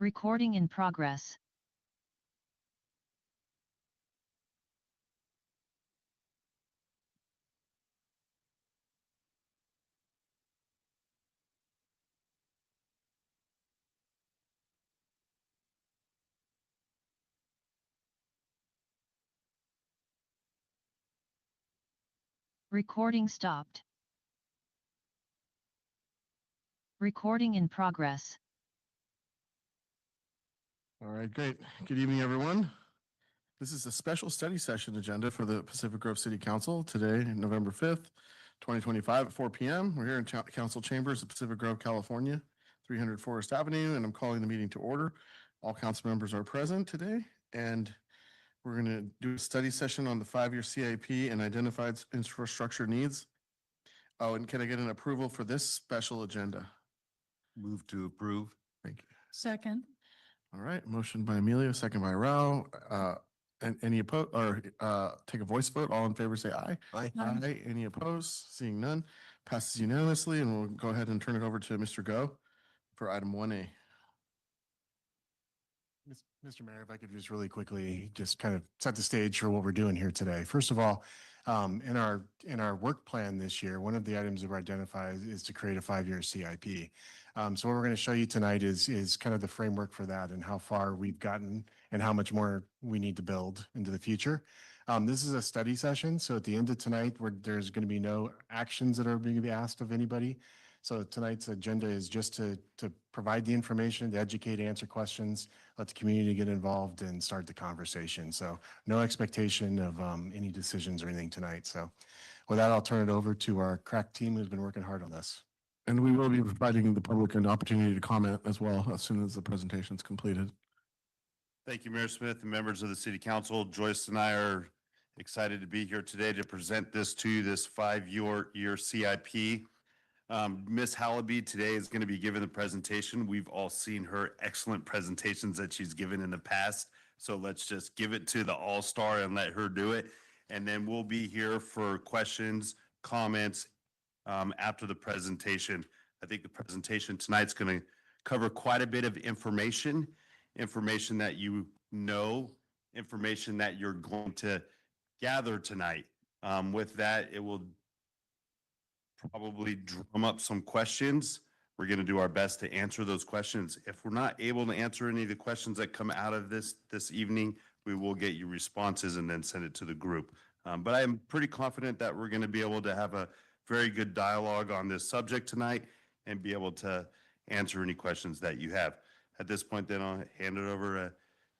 Recording in progress. Recording stopped. Recording in progress. All right, great. Good evening, everyone. This is a special study session agenda for the Pacific Grove City Council today, November 5th, 2025 at 4 p.m. We're here in Council Chambers of Pacific Grove, California, 300 Forest Avenue, and I'm calling the meeting to order. All council members are present today, and we're going to do a study session on the 5-year CIP and identified infrastructure needs. Oh, and can I get an approval for this special agenda? Move to approve. Thank you. Second. All right, motion by Emilio, second by Rao. And any opposed or take a voice vote? All in favor, say aye. Aye. Aye. Any opposed? Seeing none, passes unanimously, and we'll go ahead and turn it over to Mr. Go for item 1A. Mr. Mayor, if I could just really quickly just kind of set the stage for what we're doing here today. First of all, in our work plan this year, one of the items that we're identified is to create a 5-year CIP. So what we're going to show you tonight is kind of the framework for that and how far we've gotten and how much more we need to build into the future. This is a study session, so at the end of tonight, there's going to be no actions that are going to be asked of anybody. So tonight's agenda is just to provide the information, to educate, answer questions, let the community get involved and start the conversation. So no expectation of any decisions or anything tonight. So with that, I'll turn it over to our crack team who's been working hard on this. And we will be providing the public an opportunity to comment as well as soon as the presentation is completed. Thank you, Mayor Smith and members of the City Council. Joyce and I are excited to be here today to present this 5-year CIP. Ms. Hallaby today is going to be giving the presentation. We've all seen her excellent presentations that she's given in the past. So let's just give it to the all-star and let her do it. And then we'll be here for questions, comments after the presentation. I think the presentation tonight's going to cover quite a bit of information that you know, information that you're going to gather tonight. With that, it will probably drum up some questions. We're going to do our best to answer those questions. If we're not able to answer any of the questions that come out of this evening, we will get you responses and then send it to the group. But I'm pretty confident that we're going to be able to have a very good dialogue on this subject tonight and be able to answer any questions that you have. At this point, then I'll hand it over to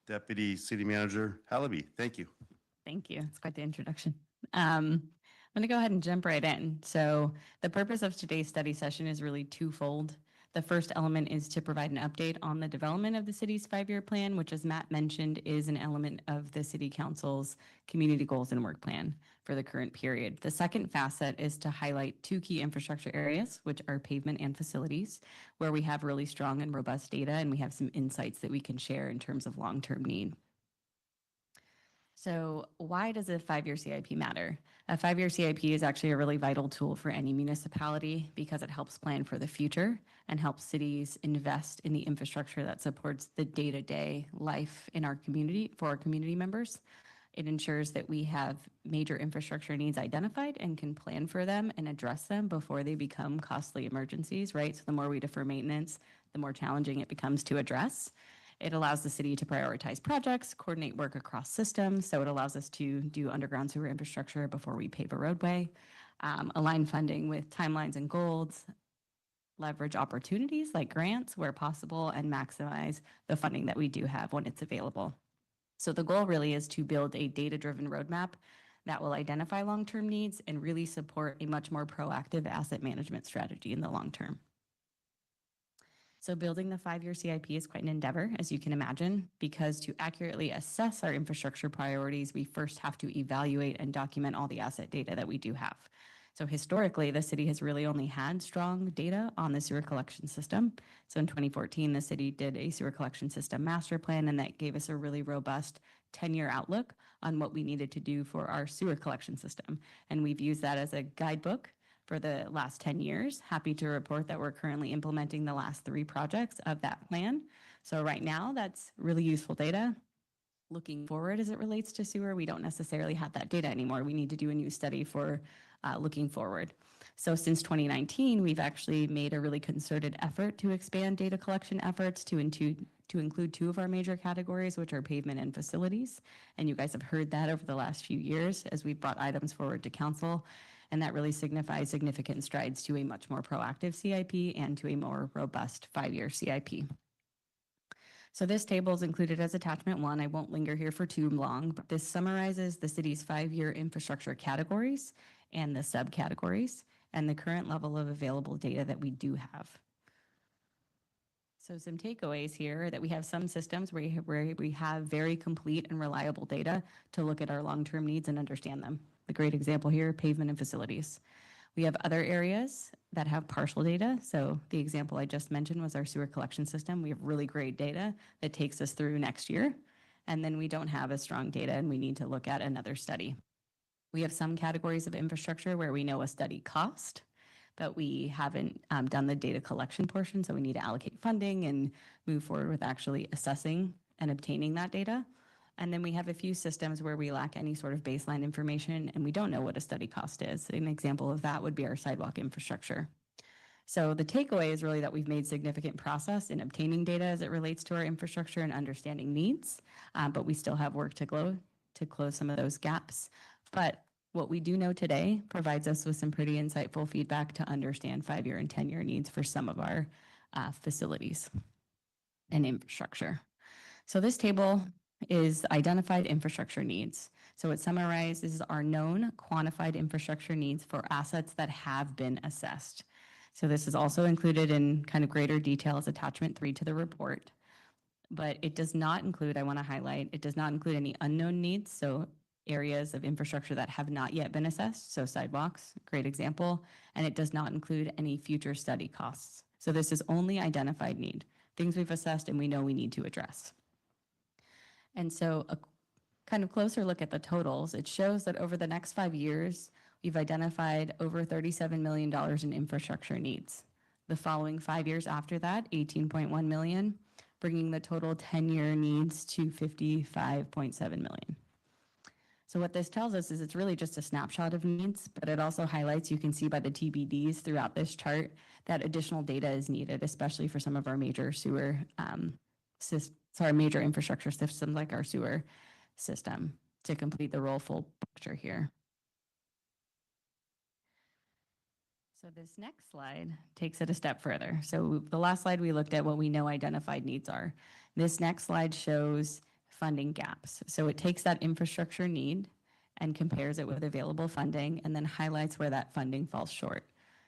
Deputy City Manager Hallaby. Thank you. Thank you. It's quite the introduction. I'm going to go ahead and jump right in. So the purpose of today's study session is really twofold. The first element is to provide an update on the development of the city's 5-year plan, which, as Matt mentioned, is an element of the City Council's community goals and work plan for the current period. The second facet is to highlight 2 key infrastructure areas, which are pavement and facilities, where we have really strong and robust data, and we have some insights that we can share in terms of long-term need. So why does a 5-year CIP matter? A 5-year CIP is actually a really vital tool for any municipality because it helps plan for the future and helps cities invest in the infrastructure that supports the day-to-day life in our community for our community members. It ensures that we have major infrastructure needs identified and can plan for them and address them before they become costly emergencies, right? So the more we defer maintenance, the more challenging it becomes to address. It allows the city to prioritize projects, coordinate work across systems. So it allows us to do underground sewer infrastructure before we pave a roadway, align funding with timelines and goals, leverage opportunities like grants where possible, and maximize the funding that we do have when it's available. So the goal really is to build a data-driven roadmap that will identify long-term needs and really support a much more proactive asset management strategy in the long term. So building the 5-year CIP is quite an endeavor, as you can imagine, because to accurately assess our infrastructure priorities, we first have to evaluate and document all the asset data that we do have. So historically, the city has really only had strong data on the sewer collection system. So in 2014, the city did a sewer collection system master plan, and that gave us a really robust 10-year outlook on what we needed to do for our sewer collection system. And we've used that as a guidebook for the last 10 years. Happy to report that we're currently implementing the last 3 projects of that plan. So right now, that's really useful data. Looking forward as it relates to sewer, we don't necessarily have that data anymore. We need to do a new study for looking forward. So since 2019, we've actually made a really concerted effort to expand data collection efforts to include two of our major categories, which are pavement and facilities. And you guys have heard that over the last few years as we've brought items forward to council. And that really signifies significant strides to a much more proactive CIP and to a more robust 5-year CIP. So this table is included as attachment 1. I won't linger here for too long, but this summarizes the city's 5-year infrastructure categories and the subcategories and the current level of available data that we do have. So some takeaways here are that we have some systems where we have very complete and reliable data to look at our long-term needs and understand them. The great example here, pavement and facilities. We have other areas that have partial data. So the example I just mentioned was our sewer collection system. We have really great data that takes us through next year. And then we don't have as strong data and we need to look at another study. We have some categories of infrastructure where we know a study cost, but we haven't done the data collection portion. So we need to allocate funding and move forward with actually assessing and obtaining that data. And then we have a few systems where we lack any sort of baseline information and we don't know what a study cost is. An example of that would be our sidewalk infrastructure. So the takeaway is really that we've made significant progress in obtaining data as it relates to our infrastructure and understanding needs, but we still have work to close some of those gaps. But what we do know today provides us with some pretty insightful feedback to understand 5-year and 10-year needs for some of our facilities and infrastructure. So this table is identified infrastructure needs. So it summarizes our known quantified infrastructure needs for assets that have been assessed. So this is also included in kind of greater detail as attachment 3 to the report. But it does not include, I want to highlight, it does not include any unknown needs. So areas of infrastructure that have not yet been assessed. So sidewalks, great example. And it does not include any future study costs. So this is only identified need, things we've assessed and we know we need to address. And so a kind of closer look at the totals, it shows that over the next 5 years, we've identified over $37 million in infrastructure needs. The following 5 years after that, 18.1 million, bringing the total 10-year needs to 55.7 million. So what this tells us is it's really just a snapshot of needs, but it also highlights, you can see by the TBDs throughout this chart, that additional data is needed, especially for some of our major sewer major infrastructure systems like our sewer system to complete the full picture here. So this next slide takes it a step further. So the last slide we looked at what we know identified needs are. This next slide shows funding gaps. So it takes that infrastructure need and compares it with available funding and then highlights where that funding falls short.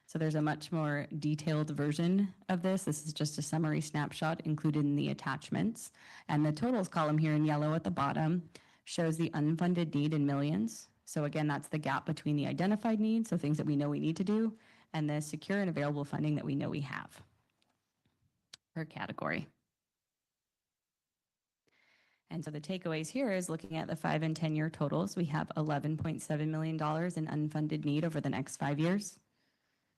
So there's a much more detailed version of this. This is just a summary snapshot included in the attachments. And the totals column here in yellow at the bottom shows the unfunded need in millions. So again, that's the gap between the identified needs, so things that we know we need to do, and the secure and available funding that we know we have per category. And so the takeaways here is looking at the 5 and 10-year totals. We have $11.7 million in unfunded need over the next 5 years.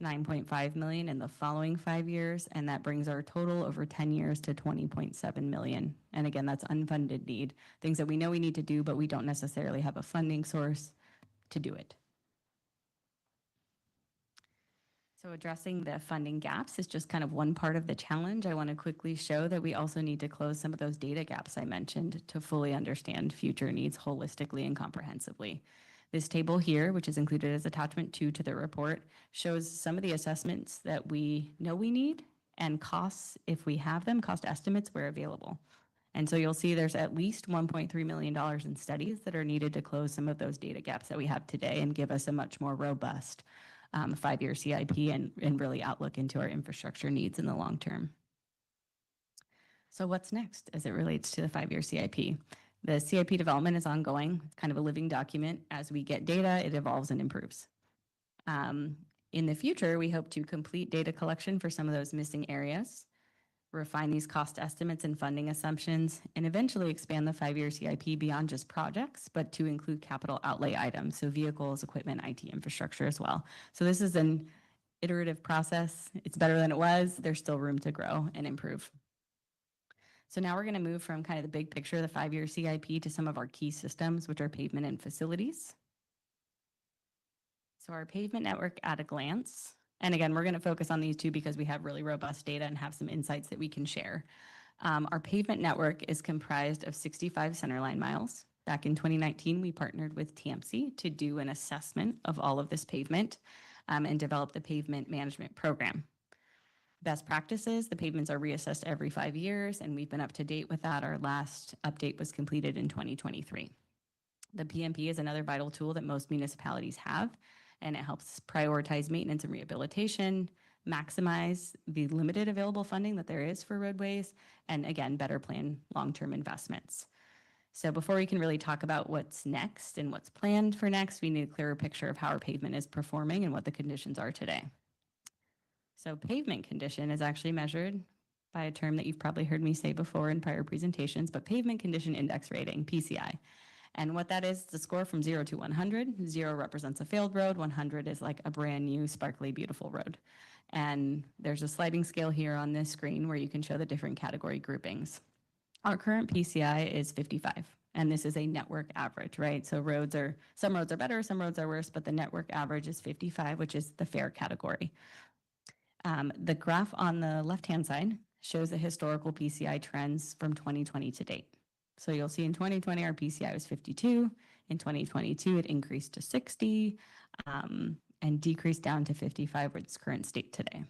9.5 million in the following 5 years, and that brings our total over 10 years to 20.7 million. And again, that's unfunded need, things that we know we need to do, but we don't necessarily have a funding source to do it. So addressing the funding gaps is just kind of one part of the challenge. I want to quickly show that we also need to close some of those data gaps I mentioned to fully understand future needs holistically and comprehensively. This table here, which is included as attachment 2 to the report, shows some of the assessments that we know we need and costs, if we have them, cost estimates where available. And so you'll see there's at least $1.3 million in studies that are needed to close some of those data gaps that we have today and give us a much more robust 5-year CIP and really outlook into our infrastructure needs in the long term. So what's next as it relates to the 5-year CIP? The CIP development is ongoing. It's kind of a living document. As we get data, it evolves and improves. In the future, we hope to complete data collection for some of those missing areas, refine these cost estimates and funding assumptions, and eventually expand the 5-year CIP beyond just projects, but to include capital outlay items, so vehicles, equipment, IT infrastructure as well. So this is an iterative process. It's better than it was. There's still room to grow and improve. So now we're going to move from kind of the big picture of the 5-year CIP to some of our key systems, which are pavement and facilities. So our pavement network at a glance, and again, we're going to focus on these two because we have really robust data and have some insights that we can share. Our pavement network is comprised of 65 centerline miles. Back in 2019, we partnered with TAMSI to do an assessment of all of this pavement and develop the pavement management program. Best practices, the pavements are reassessed every 5 years, and we've been up to date with that. Our last update was completed in 2023. The PMP is another vital tool that most municipalities have, and it helps prioritize maintenance and rehabilitation, maximize the limited available funding that there is for roadways, and again, better plan long-term investments. So before we can really talk about what's next and what's planned for next, we need a clearer picture of how our pavement is performing and what the conditions are today. So pavement condition is actually measured by a term that you've probably heard me say before in prior presentations, but pavement condition index rating, PCI. And what that is, the score from 0 to 100. 0 represents a failed road, 100 is like a brand new, sparkly, beautiful road. And there's a sliding scale here on this screen where you can show the different category groupings. Our current PCI is 55, and this is a network average, right? So some roads are better, some roads are worse, but the network average is 55, which is the fair category. The graph on the left-hand side shows the historical PCI trends from 2020 to date. So you'll see in 2020, our PCI was 52. In 2022, it increased to 60 and decreased down to 55 with its current state today.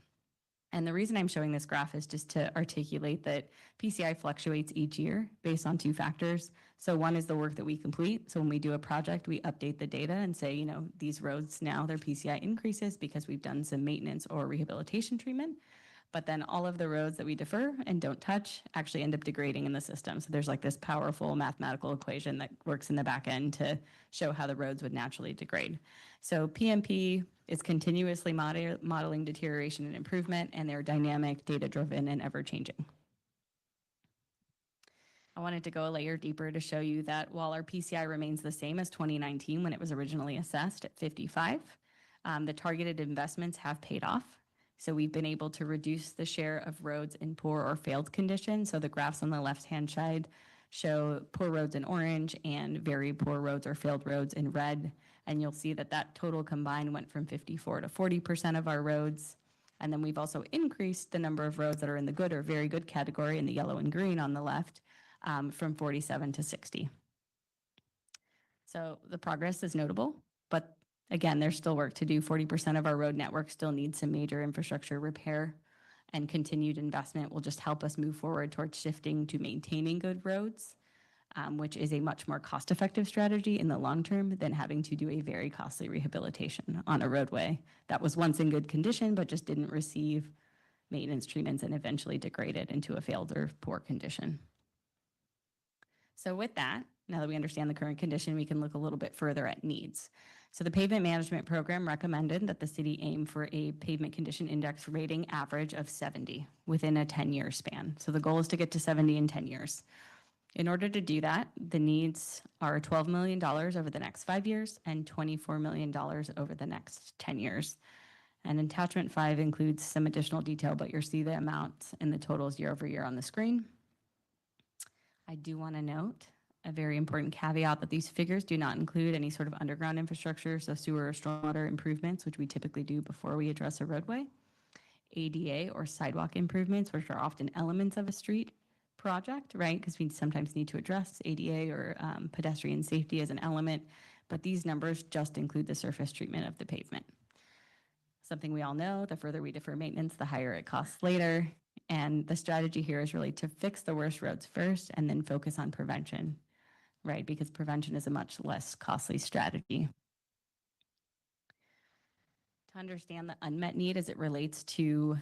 And the reason I'm showing this graph is just to articulate that PCI fluctuates each year based on 2 factors. So one is the work that we complete. So when we do a project, we update the data and say, you know, these roads now their PCI increases because we've done some maintenance or rehabilitation treatment. But then all of the roads that we defer and don't touch actually end up degrading in the system. So there's like this powerful mathematical equation that works in the back end to show how the roads would naturally degrade. So PMP is continuously modeling deterioration and improvement, and they're dynamic, data-driven, and ever-changing. I wanted to go a layer deeper to show you that while our PCI remains the same as 2019 when it was originally assessed at 55, the targeted investments have paid off. So we've been able to reduce the share of roads in poor or failed condition. So the graphs on the left-hand side show poor roads in orange and very poor roads or failed roads in red. And you'll see that that total combined went from 54 to 40% of our roads. And then we've also increased the number of roads that are in the good or very good category in the yellow and green on the left from 47 to 60. So the progress is notable, but again, there's still work to do. 40% of our road network still needs some major infrastructure repair, and continued investment will just help us move forward towards shifting to maintaining good roads, which is a much more cost-effective strategy in the long term than having to do a very costly rehabilitation on a roadway that was once in good condition but just didn't receive maintenance treatments and eventually degraded into a failed or poor condition. So with that, now that we understand the current condition, we can look a little bit further at needs. So the pavement management program recommended that the city aim for a pavement condition index rating average of 70 within a 10-year span. So the goal is to get to 70 in 10 years. In order to do that, the needs are $12 million over the next 5 years and $24 million over the next 10 years. And attachment 5 includes some additional detail, but you'll see the amounts and the totals year over year on the screen. I do want to note a very important caveat that these figures do not include any sort of underground infrastructure, so sewer or stormwater improvements, which we typically do before we address a roadway, ADA or sidewalk improvements, which are often elements of a street project, right? Because we sometimes need to address ADA or pedestrian safety as an element, but these numbers just include the surface treatment of the pavement. Something we all know, the further we defer maintenance, the higher it costs later. And the strategy here is really to fix the worst roads first and then focus on prevention, right? Because prevention is a much less costly strategy. To understand the unmet need as it relates to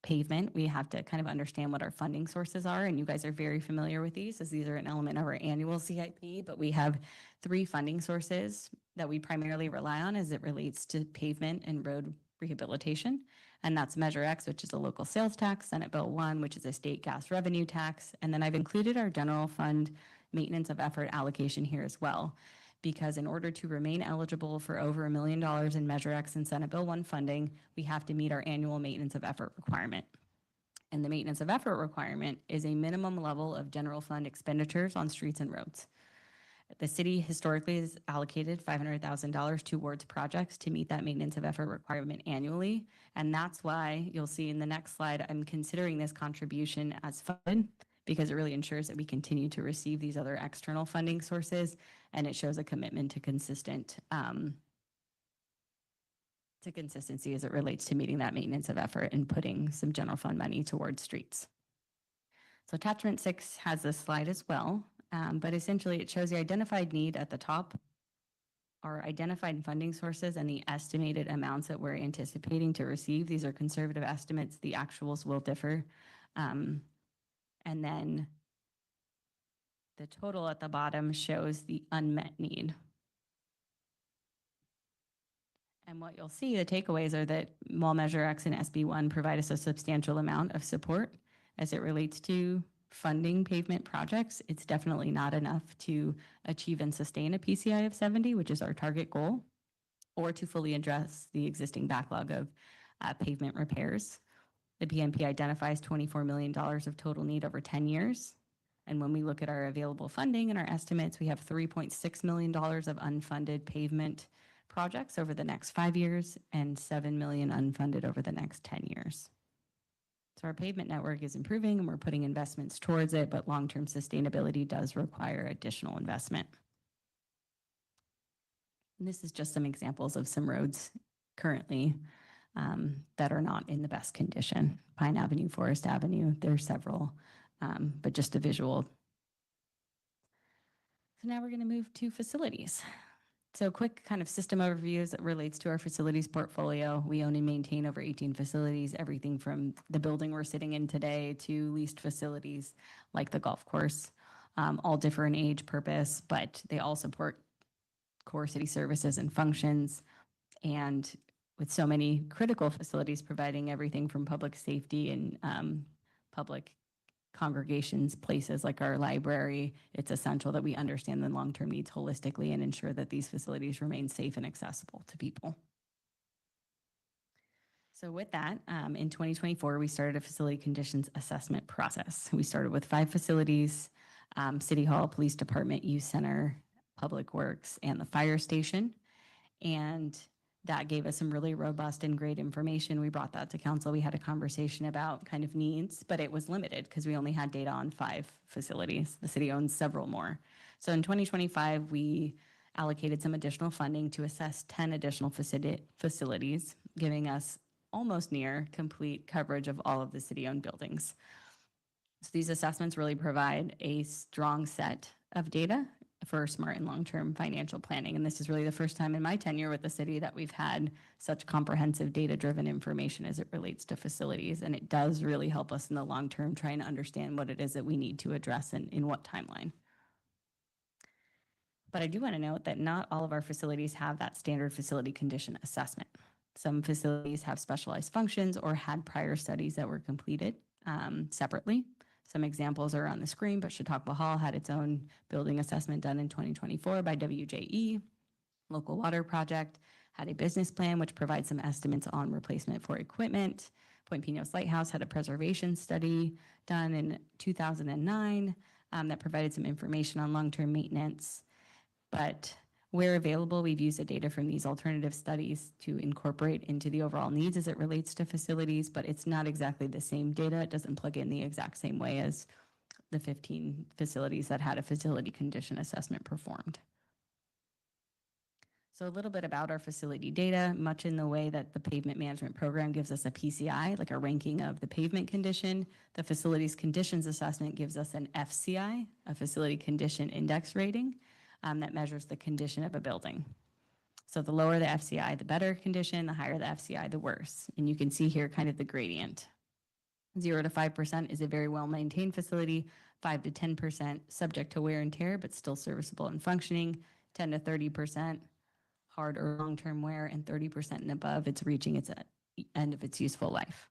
pavement, we have to kind of understand what our funding sources are. And you guys are very familiar with these, as these are an element of our annual CIP, but we have 3 funding sources that we primarily rely on as it relates to pavement and road rehabilitation. And that's Measure X, which is a local sales tax, Senate Bill 1, which is a state gas revenue tax. And then I've included our general fund maintenance of effort allocation here as well, because in order to remain eligible for over $1 million in Measure X and Senate Bill 1 funding, we have to meet our annual maintenance of effort requirement. And the maintenance of effort requirement is a minimum level of general fund expenditures on streets and roads. The city historically has allocated $500,000 towards projects to meet that maintenance of effort requirement annually. And that's why you'll see in the next slide, I'm considering this contribution as funded because it really ensures that we continue to receive these other external funding sources. And it shows a commitment to consistency as it relates to meeting that maintenance of effort and putting some general fund money towards streets. So attachment 6 has this slide as well. But essentially, it shows the identified need at the top, our identified funding sources, and the estimated amounts that we're anticipating to receive. These are conservative estimates. The actuals will differ. And then the total at the bottom shows the unmet need. And what you'll see, the takeaways are that while Measure X and SB1 provide us a substantial amount of support as it relates to funding pavement projects, it's definitely not enough to achieve and sustain a PCI of 70, which is our target goal, or to fully address the existing backlog of pavement repairs. The PMP identifies $24 million of total need over 10 years. And when we look at our available funding and our estimates, we have $3.6 million of unfunded pavement projects over the next 5 years and $7 million unfunded over the next 10 years. So our pavement network is improving and we're putting investments towards it, but long-term sustainability does require additional investment. And this is just some examples of some roads currently that are not in the best condition. Pine Avenue, Forest Avenue, there's several, but just a visual. So now we're going to move to facilities. So quick kind of system overview as it relates to our facilities portfolio. We own and maintain over 18 facilities, everything from the building we're sitting in today to leased facilities like the golf course. All differ in age, purpose, but they all support core city services and functions. And with so many critical facilities providing everything from public safety and public congregations, places like our library, it's essential that we understand the long-term needs holistically and ensure that these facilities remain safe and accessible to people. So with that, in 2024, we started a facility conditions assessment process. We started with 5 facilities, City Hall, Police Department, Youth Center, Public Works, and the fire station. And that gave us some really robust and great information. We brought that to council. We had a conversation about kind of needs, but it was limited because we only had data on 5 facilities. The city owns several more. So in 2025, we allocated some additional funding to assess 10 additional facilities, giving us almost near complete coverage of all of the city-owned buildings. So these assessments really provide a strong set of data for smart and long-term financial planning. And this is really the first time in my tenure with the city that we've had such comprehensive data-driven information as it relates to facilities. And it does really help us in the long term trying to understand what it is that we need to address and in what timeline. But I do want to note that not all of our facilities have that standard facility condition assessment. Some facilities have specialized functions or had prior studies that were completed separately. Some examples are on the screen, but Chautauqua Hall had its own building assessment done in 2024 by WJE. Local Water Project had a business plan which provides some estimates on replacement for equipment. Point Pinos Lighthouse had a preservation study done in 2009 that provided some information on long-term maintenance. But where available, we've used the data from these alternative studies to incorporate into the overall needs as it relates to facilities, but it's not exactly the same data. It doesn't plug in the exact same way as the 15 facilities that had a facility condition assessment performed. So a little bit about our facility data, much in the way that the pavement management program gives us a PCI, like a ranking of the pavement condition. The facilities conditions assessment gives us an FCI, a facility condition index rating. That measures the condition of a building. So the lower the FCI, the better condition, the higher the FCI, the worse. And you can see here kind of the gradient. 0 to 5% is a very well-maintained facility, 5 to 10% subject to wear and tear, but still serviceable and functioning, 10 to 30% hard or long-term wear, and 30% and above, it's reaching its end of its useful life.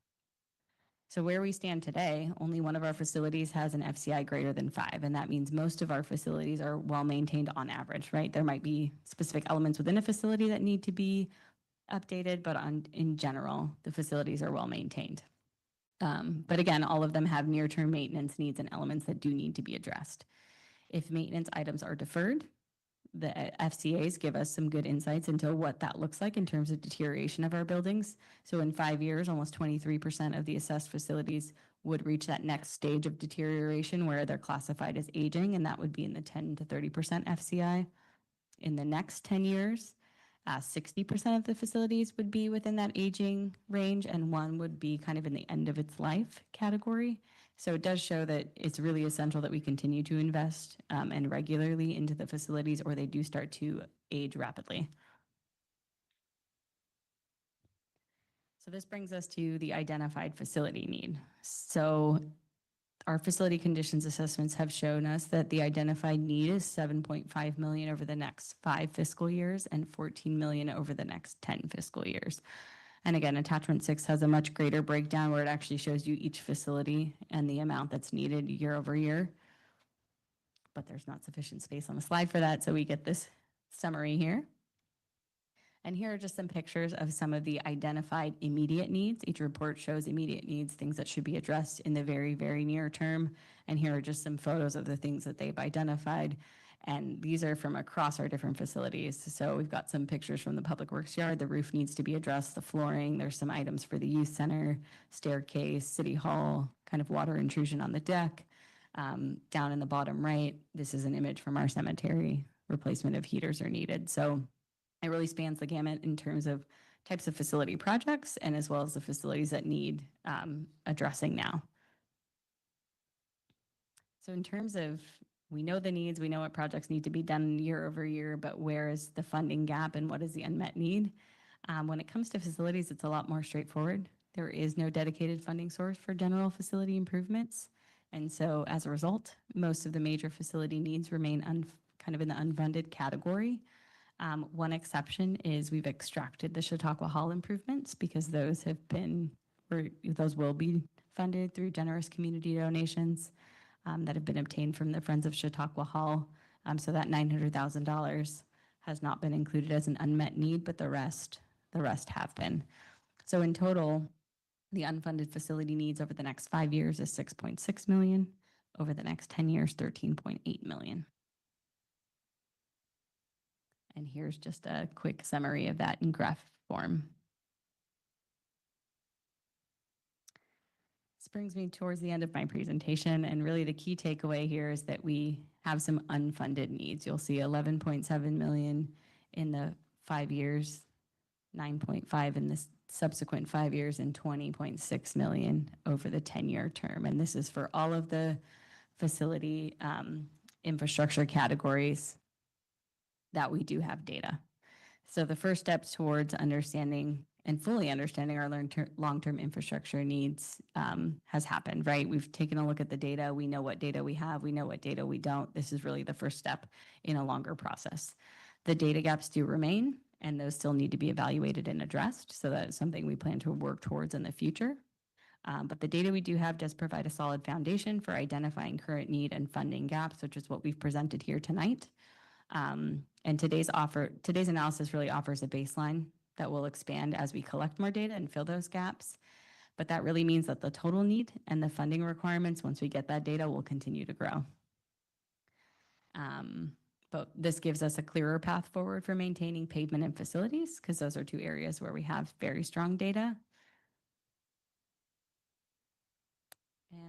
So where we stand today, only one of our facilities has an FCI greater than 5, and that means most of our facilities are well maintained on average, right? There might be specific elements within a facility that need to be updated, but in general, the facilities are well maintained. But again, all of them have near-term maintenance needs and elements that do need to be addressed. If maintenance items are deferred, the FCAs give us some good insights into what that looks like in terms of deterioration of our buildings. So in 5 years, almost 23% of the assessed facilities would reach that next stage of deterioration where they're classified as aging, and that would be in the 10 to 30% FCI. In the next 10 years, 60% of the facilities would be within that aging range, and one would be kind of in the end of its life category. So it does show that it's really essential that we continue to invest and regularly into the facilities, or they do start to age rapidly. So this brings us to the identified facility need. So our facility conditions assessments have shown us that the identified need is 7.5 million over the next 5 fiscal years and 14 million over the next 10 fiscal years. And again, attachment 6 has a much greater breakdown where it actually shows you each facility and the amount that's needed year over year. But there's not sufficient space on the slide for that, so we get this summary here. And here are just some pictures of some of the identified immediate needs. Each report shows immediate needs, things that should be addressed in the very, very near term. And here are just some photos of the things that they've identified. And these are from across our different facilities. So we've got some pictures from the Public Works yard. The roof needs to be addressed, the flooring. There's some items for the youth center, staircase, city hall, kind of water intrusion on the deck. Down in the bottom right, this is an image from our cemetery. Replacement of heaters are needed. So it really spans the gamut in terms of types of facility projects and as well as the facilities that need addressing now. So in terms of, we know the needs, we know what projects need to be done year over year, but where is the funding gap and what is the unmet need? When it comes to facilities, it's a lot more straightforward. There is no dedicated funding source for general facility improvements. And so as a result, most of the major facility needs remain kind of in the unfunded category. One exception is we've extracted the Chautauqua Hall improvements because those will be funded through generous community donations that have been obtained from the Friends of Chautauqua Hall. So that $900,000 has not been included as an unmet need, but the rest have been. So in total, the unfunded facility needs over the next 5 years is 6.6 million. Over the next 10 years, 13.8 million. And here's just a quick summary of that in graph form. This brings me towards the end of my presentation, and really the key takeaway here is that we have some unfunded needs. You'll see 11.7 million in the 5 years, 9.5 in the subsequent 5 years, and 20.6 million over the 10-year term. And this is for all of the facility infrastructure categories that we do have data. So the first step towards understanding and fully understanding our long-term infrastructure needs has happened, right? We've taken a look at the data. We know what data we have. We know what data we don't. This is really the first step in a longer process. The data gaps do remain, and those still need to be evaluated and addressed. So that's something we plan to work towards in the future. But the data we do have does provide a solid foundation for identifying current need and funding gaps, which is what we've presented here tonight. And today's analysis really offers a baseline that will expand as we collect more data and fill those gaps. But that really means that the total need and the funding requirements, once we get that data, will continue to grow. But this gives us a clearer path forward for maintaining pavement and facilities, because those are two areas where we have very strong data.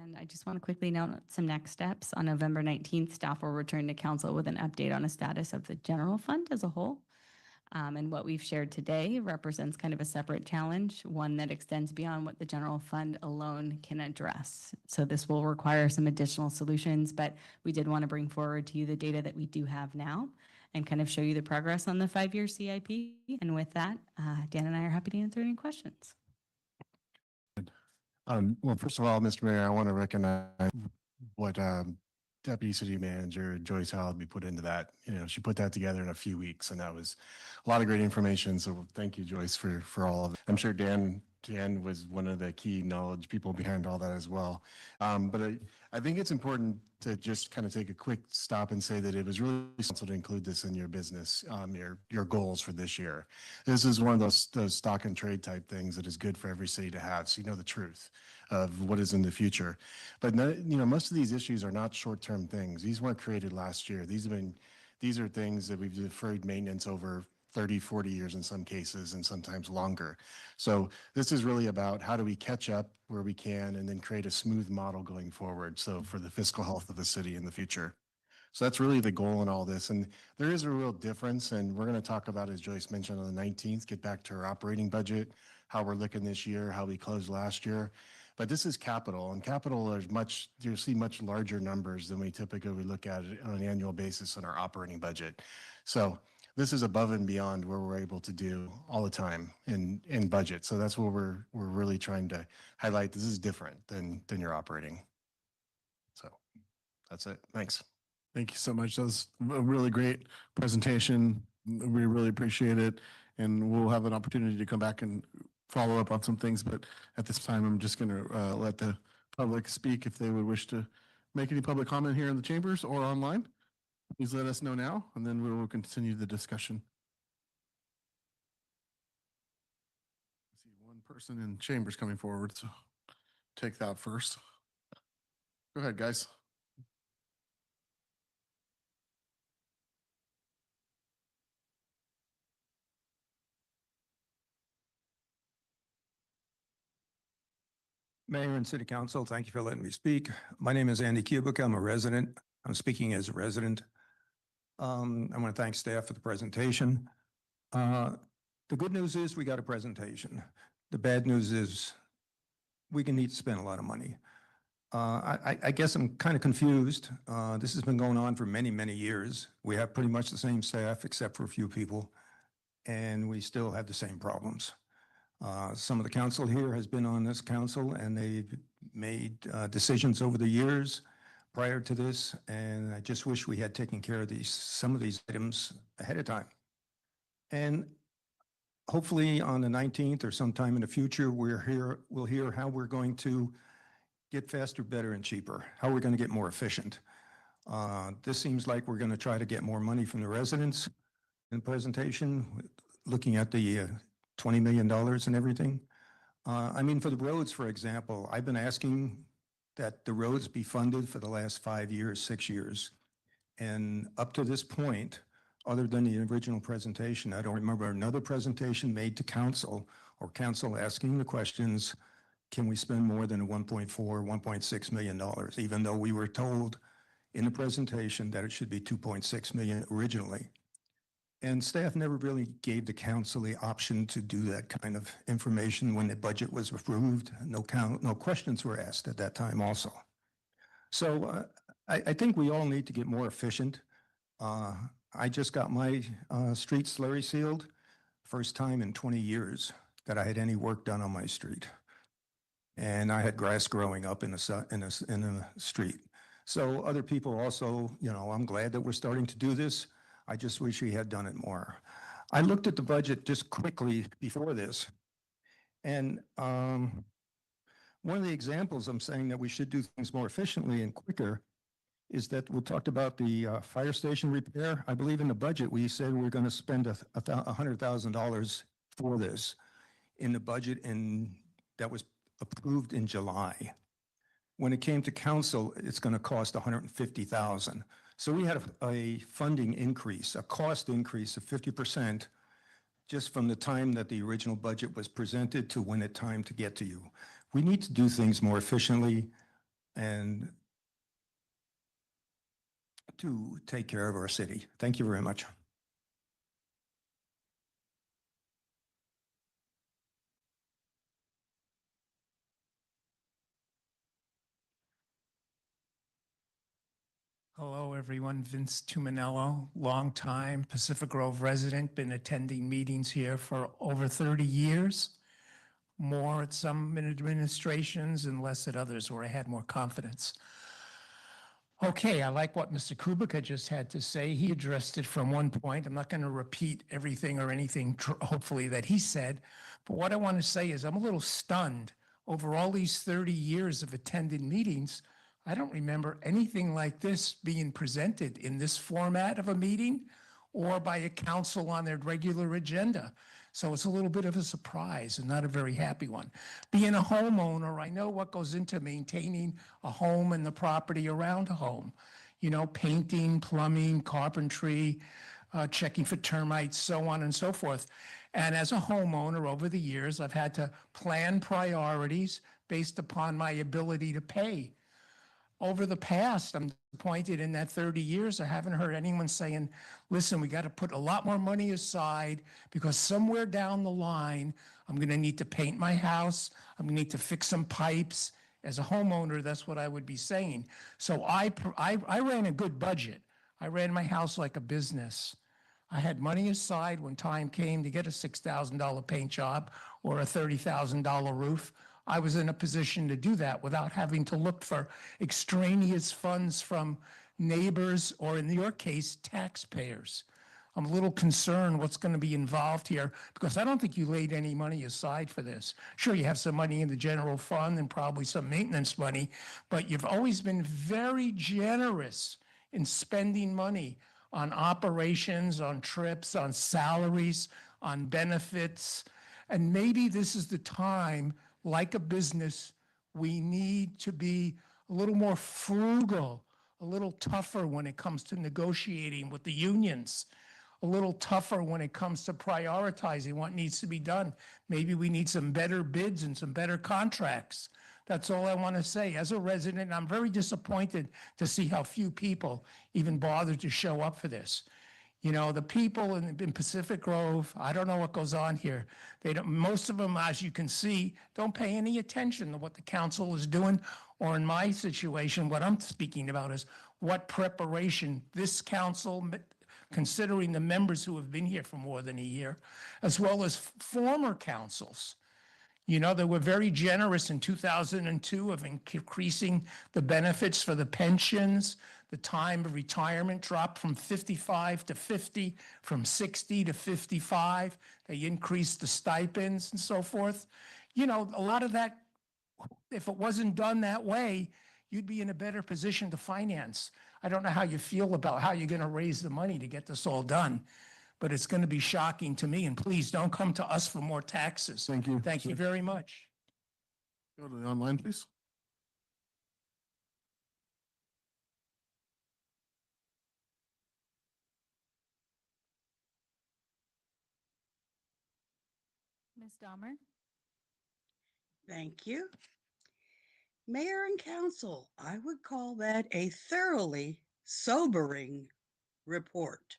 And I just want to quickly note some next steps. On November 19th, staff will return to council with an update on a status of the general fund as a whole. And what we've shared today represents kind of a separate challenge, one that extends beyond what the general fund alone can address. So this will require some additional solutions, but we did want to bring forward to you the data that we do have now and kind of show you the progress on the 5-year CIP. And with that, Dan and I are happy to answer any questions. Well, first of all, Mr. Mayor, I want to recognize what Deputy City Manager Joyce Hallaby put into that. You know, she put that together in a few weeks, and that was a lot of great information. So thank you, Joyce, for all of it. I'm sure Dan was one of the key knowledge people behind all that as well. But I think it's important to just kind of take a quick stop and say that it was really essential to include this in your business, your goals for this year. This is one of those stock and trade type things that is good for every city to have, so you know the truth. of what is in the future. But most of these issues are not short-term things. These weren't created last year. These are things that we've deferred maintenance over 30, 40 years in some cases, and sometimes longer. So this is really about how do we catch up where we can and then create a smooth model going forward. So for the fiscal health of the city in the future. So that's really the goal in all this. And there is a real difference. And we're going to talk about, as Joyce mentioned, on the 19th, get back to our operating budget, how we're looking this year, how we closed last year. But this is capital, and capital is you'll see much larger numbers than we typically look at it on an annual basis in our operating budget. So this is above and beyond where we're able to do all the time in budget. So that's what we're really trying to highlight. This is different than your operating. So that's it. Thanks. Thank you so much. That was a really great presentation. We really appreciate it. And we'll have an opportunity to come back and follow up on some things. But at this time, I'm just going to let the public speak if they would wish to make any public comment here in the chambers or online. Please let us know now, and then we will continue the discussion. I see one person in chambers coming forward, so take that first. Go ahead, guys. Mayor and City Council, thank you for letting me speak. My name is Andy Kubik. I'm a resident. I'm speaking as a resident. I want to thank staff for the presentation. The good news is we got a presentation. The bad news is we can need to spend a lot of money. I guess I'm kind of confused. This has been going on for many, many years. We have pretty much the same staff except for a few people, and we still have the same problems. Some of the council here has been on this council, and they've made decisions over the years prior to this, and I just wish we had taken care of some of these items ahead of time. And hopefully on the 19th or sometime in the future, we'll hear how we're going to get faster, better, and cheaper, how we're going to get more efficient. This seems like we're going to try to get more money from the residents in the presentation, looking at the $20 million and everything. I mean, for the roads, for example, I've been asking that the roads be funded for the last 5 years, 6 years. And up to this point, other than the original presentation, I don't remember another presentation made to council or council asking the questions, can we spend more than $1.4, $1.6 million, even though we were told in the presentation that it should be $2.6 million originally. And staff never really gave the council the option to do that kind of information when the budget was approved. No questions were asked at that time also. So I think we all need to get more efficient. I just got my street slurry sealed, first time in 20 years that I had any work done on my street. And I had grass growing up in the street. So other people also, I'm glad that we're starting to do this. I just wish we had done it more. I looked at the budget just quickly before this. And one of the examples I'm saying that we should do things more efficiently and quicker is that we talked about the fire station repair. I believe in the budget, we said we're going to spend $100,000 for this in the budget, and that was approved in July. When it came to council, it's going to cost $150,000. So we had a funding increase, a cost increase of 50% just from the time that the original budget was presented to when it time to get to you. We need to do things more efficiently and to take care of our city. Thank you very much. Hello, everyone. Vince Tuminello, longtime Pacific Grove resident, been attending meetings here for over 30 years, more at some administrations and less at others where I had more confidence. Okay, I like what Mr. Kubik just had to say. He addressed it from one point. I'm not going to repeat everything or anything, hopefully, that he said. But what I want to say is I'm a little stunned over all these 30 years of attended meetings. I don't remember anything like this being presented in this format of a meeting or by a council on their regular agenda. So it's a little bit of a surprise and not a very happy one. Being a homeowner, I know what goes into maintaining a home and the property around a home. You know, painting, plumbing, carpentry, checking for termites, so on and so forth. And as a homeowner over the years, I've had to plan priorities based upon my ability to pay. Over the past, I'm disappointed in that 30 years, I haven't heard anyone saying, listen, we got to put a lot more money aside because somewhere down the line, I'm going to need to paint my house. I'm going to need to fix some pipes. As a homeowner, that's what I would be saying. So I ran a good budget. I ran my house like a business. I had money aside when time came to get a $6,000 paint job or a $30,000 roof. I was in a position to do that without having to look for extraneous funds from neighbors or, in your case, taxpayers. I'm a little concerned what's going to be involved here because I don't think you laid any money aside for this. Sure, you have some money in the general fund and probably some maintenance money, but you've always been very generous in spending money on operations, on trips, on salaries, on benefits. And maybe this is the time, like a business, we need to be a little more frugal, a little tougher when it comes to negotiating with the unions, a little tougher when it comes to prioritizing what needs to be done. Maybe we need some better bids and some better contracts. That's all I want to say. As a resident, I'm very disappointed to see how few people even bothered to show up for this. You know, the people in Pacific Grove, I don't know what goes on here. They don't, most of them, as you can see, don't pay any attention to what the council is doing. Or in my situation, what I'm speaking about is what preparation this council, considering the members who have been here for more than a year, as well as former councils. You know, they were very generous in 2002 of increasing the benefits for the pensions. The time of retirement dropped from 55 to 50, from 60 to 55. They increased the stipends and so forth. You know, a lot of that, if it wasn't done that way, you'd be in a better position to finance. I don't know how you feel about how you're going to raise the money to get this all done, but it's going to be shocking to me. And please don't come to us for more taxes. Thank you. Thank you very much. Go to the online, please. Ms. Dahmer? Thank you. Mayor and council, I would call that a thoroughly sobering report.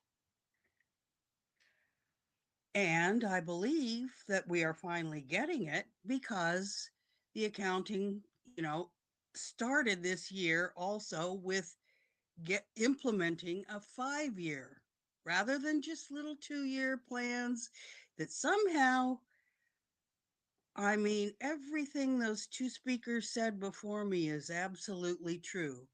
And I believe that we are finally getting it because the accounting, started this year also with implementing a 5-year rather than just little 2-year plans that somehow, I mean, everything those two speakers said before me is absolutely true.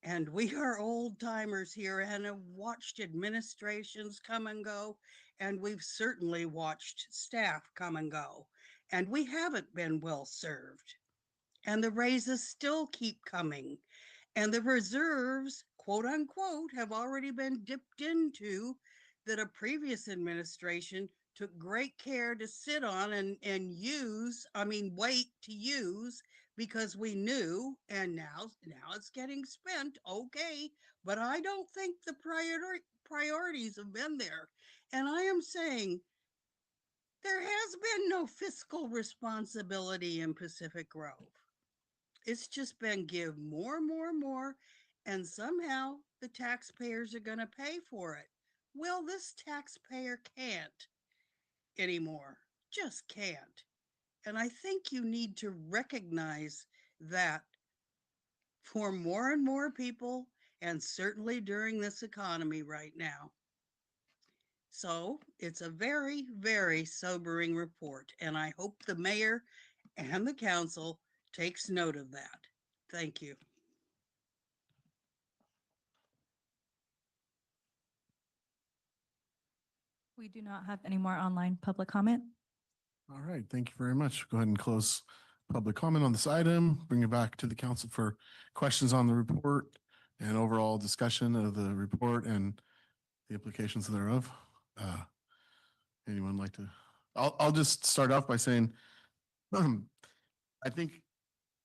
And we are old timers here and have watched administrations come and go. And we've certainly watched staff come and go. And we haven't been well served. And the raises still keep coming. And the reserves, quote unquote, have already been dipped into that a previous administration took great care to sit on and wait to use because we knew, and now it's getting spent, okay, but I don't think the priorities have been there. And I am saying there has been no fiscal responsibility in Pacific Grove. It's just been give more, and somehow the taxpayers are going to pay for it. Well, this taxpayer can't anymore, just can't. And I think you need to recognize that for more and more people, and certainly during this economy right now. So it's a very, very sobering report, and I hope the mayor and the council takes note of that. Thank you. We do not have any more online public comment. All right, thank you very much. Go ahead and close public comment on this item, bring it back to the council for questions on the report and overall discussion of the report and the implications thereof. Anyone like to I'll just start off by saying, I think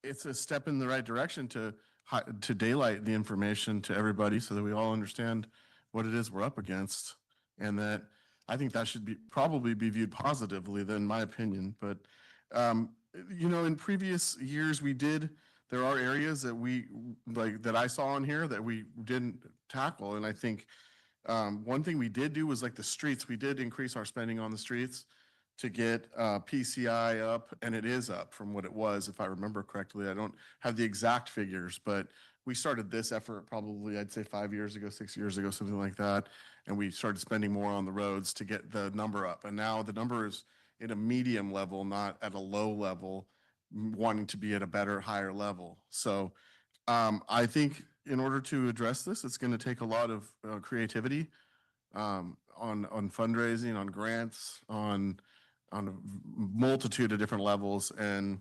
it's a step in the right direction to daylight the information to everybody so that we all understand what it is we're up against. And that I think that should probably be viewed positively, in my opinion. But, in previous years, there are areas that I saw on here that we didn't tackle. And I think one thing we did do was like the streets. We did increase our spending on the streets to get PCI up, and it is up from what it was, if I remember correctly. I don't have the exact figures, but we started this effort probably, I'd say 5 years ago, 6 years ago, something like that. And we started spending more on the roads to get the number up. And now the number is at a medium level, not at a low level, wanting to be at a better, higher level. So I think in order to address this, it's going to take a lot of creativity on fundraising, on grants, on a multitude of different levels. And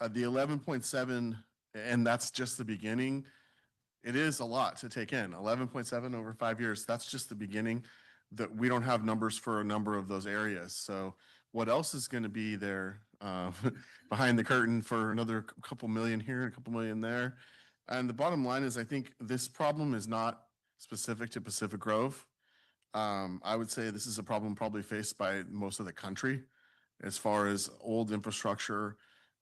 the 11.7, and that's just the beginning. It is a lot to take in. 11.7 over 5 years, that's just the beginning. That we don't have numbers for a number of those areas. So what else is going to be there behind the curtain for another couple million here and a couple million there? And the bottom line is, I think this problem is not specific to Pacific Grove. I would say this is a problem probably faced by most of the country as far as old infrastructure.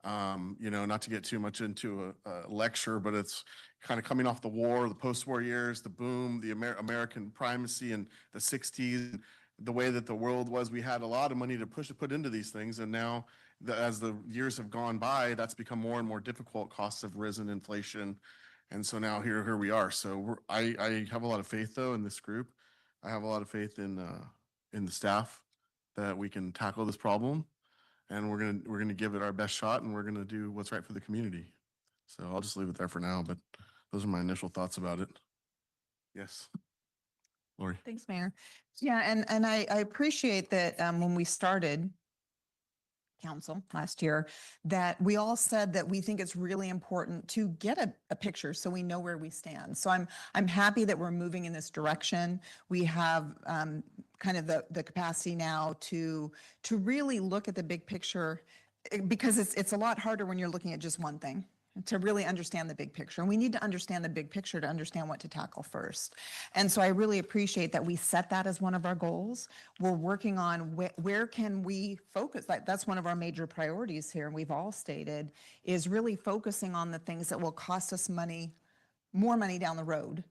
Not to get too much into a lecture, but it's kind of coming off the war, the post-war years, the boom, the American primacy in the 60s, the way that the world was. We had a lot of money to put into these things. And now as the years have gone by, that's become more and more difficult. Costs have risen, inflation. And so now here we are. So I have a lot of faith though in this group. I have a lot of faith in the staff that we can tackle this problem, and we're gonna give it our best shot, and we're gonna do what's right for the community. So I'll just leave it there for now, but those are my initial thoughts about it. Yes. Lori. Thanks, Mayor. Yeah, and I appreciate that when we started council last year, that we all said that we think it's really important to get a picture so we know where we stand. So I'm happy that we're moving in this direction. We have kind of the capacity now to really look at the big picture, because it's a lot harder when you're looking at just one thing, to really understand the big picture. And we need to understand the big picture to understand what to tackle first. And so I really appreciate that we set that as one of our goals. We're working on where can we focus. That's one of our major priorities here, and we've all stated, is really focusing on the things that will cost us more money down the road.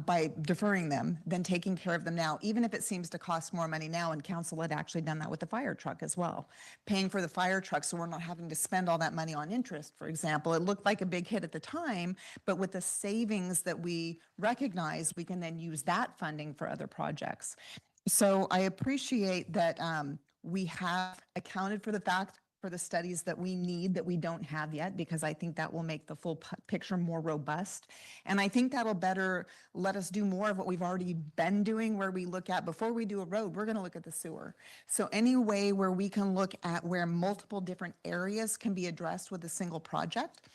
By deferring them than taking care of them now, even if it seems to cost more money now. And council had actually done that with the fire truck as well, paying for the fire truck so we're not having to spend all that money on interest, for example. It looked like a big hit at the time, but with the savings that we recognize, we can then use that funding for other projects. So I appreciate that we have accounted for the fact for the studies that we need that we don't have yet, because I think that will make the full picture more robust. And I think that'll better let us do more of what we've already been doing, where we look at, before we do a road, we're going to look at the sewer. So any way where we can look at where multiple different areas can be addressed with a single project.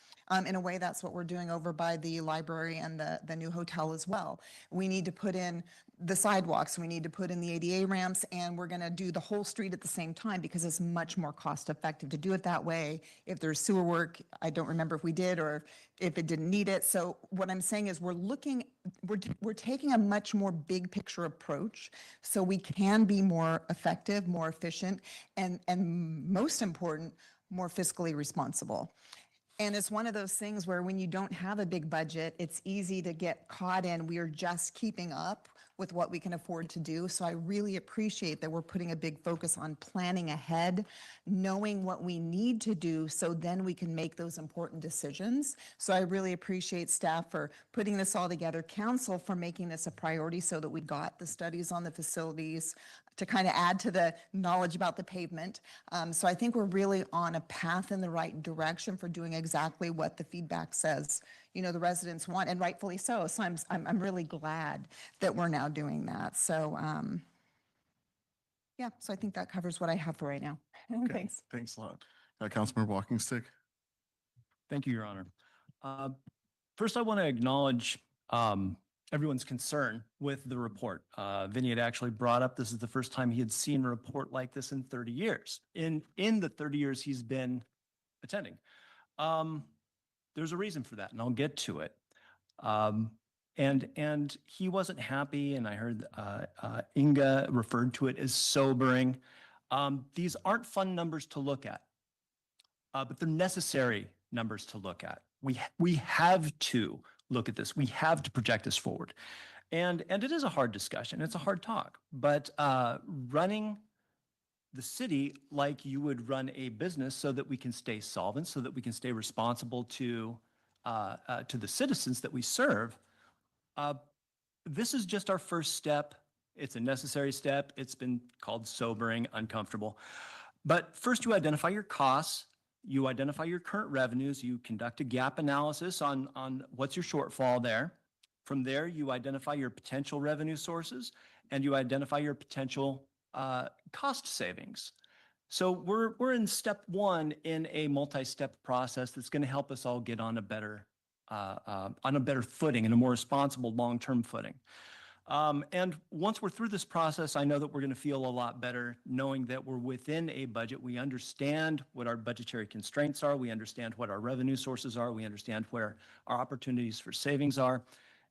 In a way, that's what we're doing over by the library and the new hotel as well. We need to put in the sidewalks, we need to put in the ADA ramps, and we're going to do the whole street at the same time, because it's much more cost effective to do it that way. If there's sewer work, I don't remember if we did or if it didn't need it. So what I'm saying is we're taking a much more big picture approach so we can be more effective, more efficient, and most important, more fiscally responsible. And it's one of those things where when you don't have a big budget, it's easy to get caught in, we are just keeping up with what we can afford to do. So I really appreciate that we're putting a big focus on planning ahead, knowing what we need to do, so then we can make those important decisions. So I really appreciate staff for putting this all together, council for making this a priority so that we got the studies on the facilities to kind of add to the knowledge about the pavement. So I think we're really on a path in the right direction for doing exactly what the feedback says, the residents want, and rightfully so. So I'm really glad that we're now doing that. So yeah, so I think that covers what I have for right now. Okay, Thanks. Thanks a lot. Councilmember Walking Stick. Thank you, Your Honor. First, I want to acknowledge everyone's concern with the report. Vinny had actually brought up, this is the first time he had seen a report like this in 30 years. In the 30 years he's been attending. There's a reason for that, and I'll get to it. And he wasn't happy, and I heard Inga referred to it as sobering. These aren't fun numbers to look at, but they're necessary numbers to look at. We have to look at this. We have to project this forward. And it is a hard discussion. It's a hard talk, but running the city like you would run a business so that we can stay solvent, so that we can stay responsible to the citizens that we serve. This is just our first step. It's a necessary step. It's been called sobering, uncomfortable. But first you identify your costs, you identify your current revenues, you conduct a gap analysis on what's your shortfall there. From there, you identify your potential revenue sources and you identify your potential cost savings. So we're in step one in a multi-step process that's going to help us all get on a better footing and a more responsible long-term footing. And once we're through this process, I know that we're going to feel a lot better knowing that we're within a budget. We understand what our budgetary constraints are. We understand what our revenue sources are. We understand where our opportunities for savings are.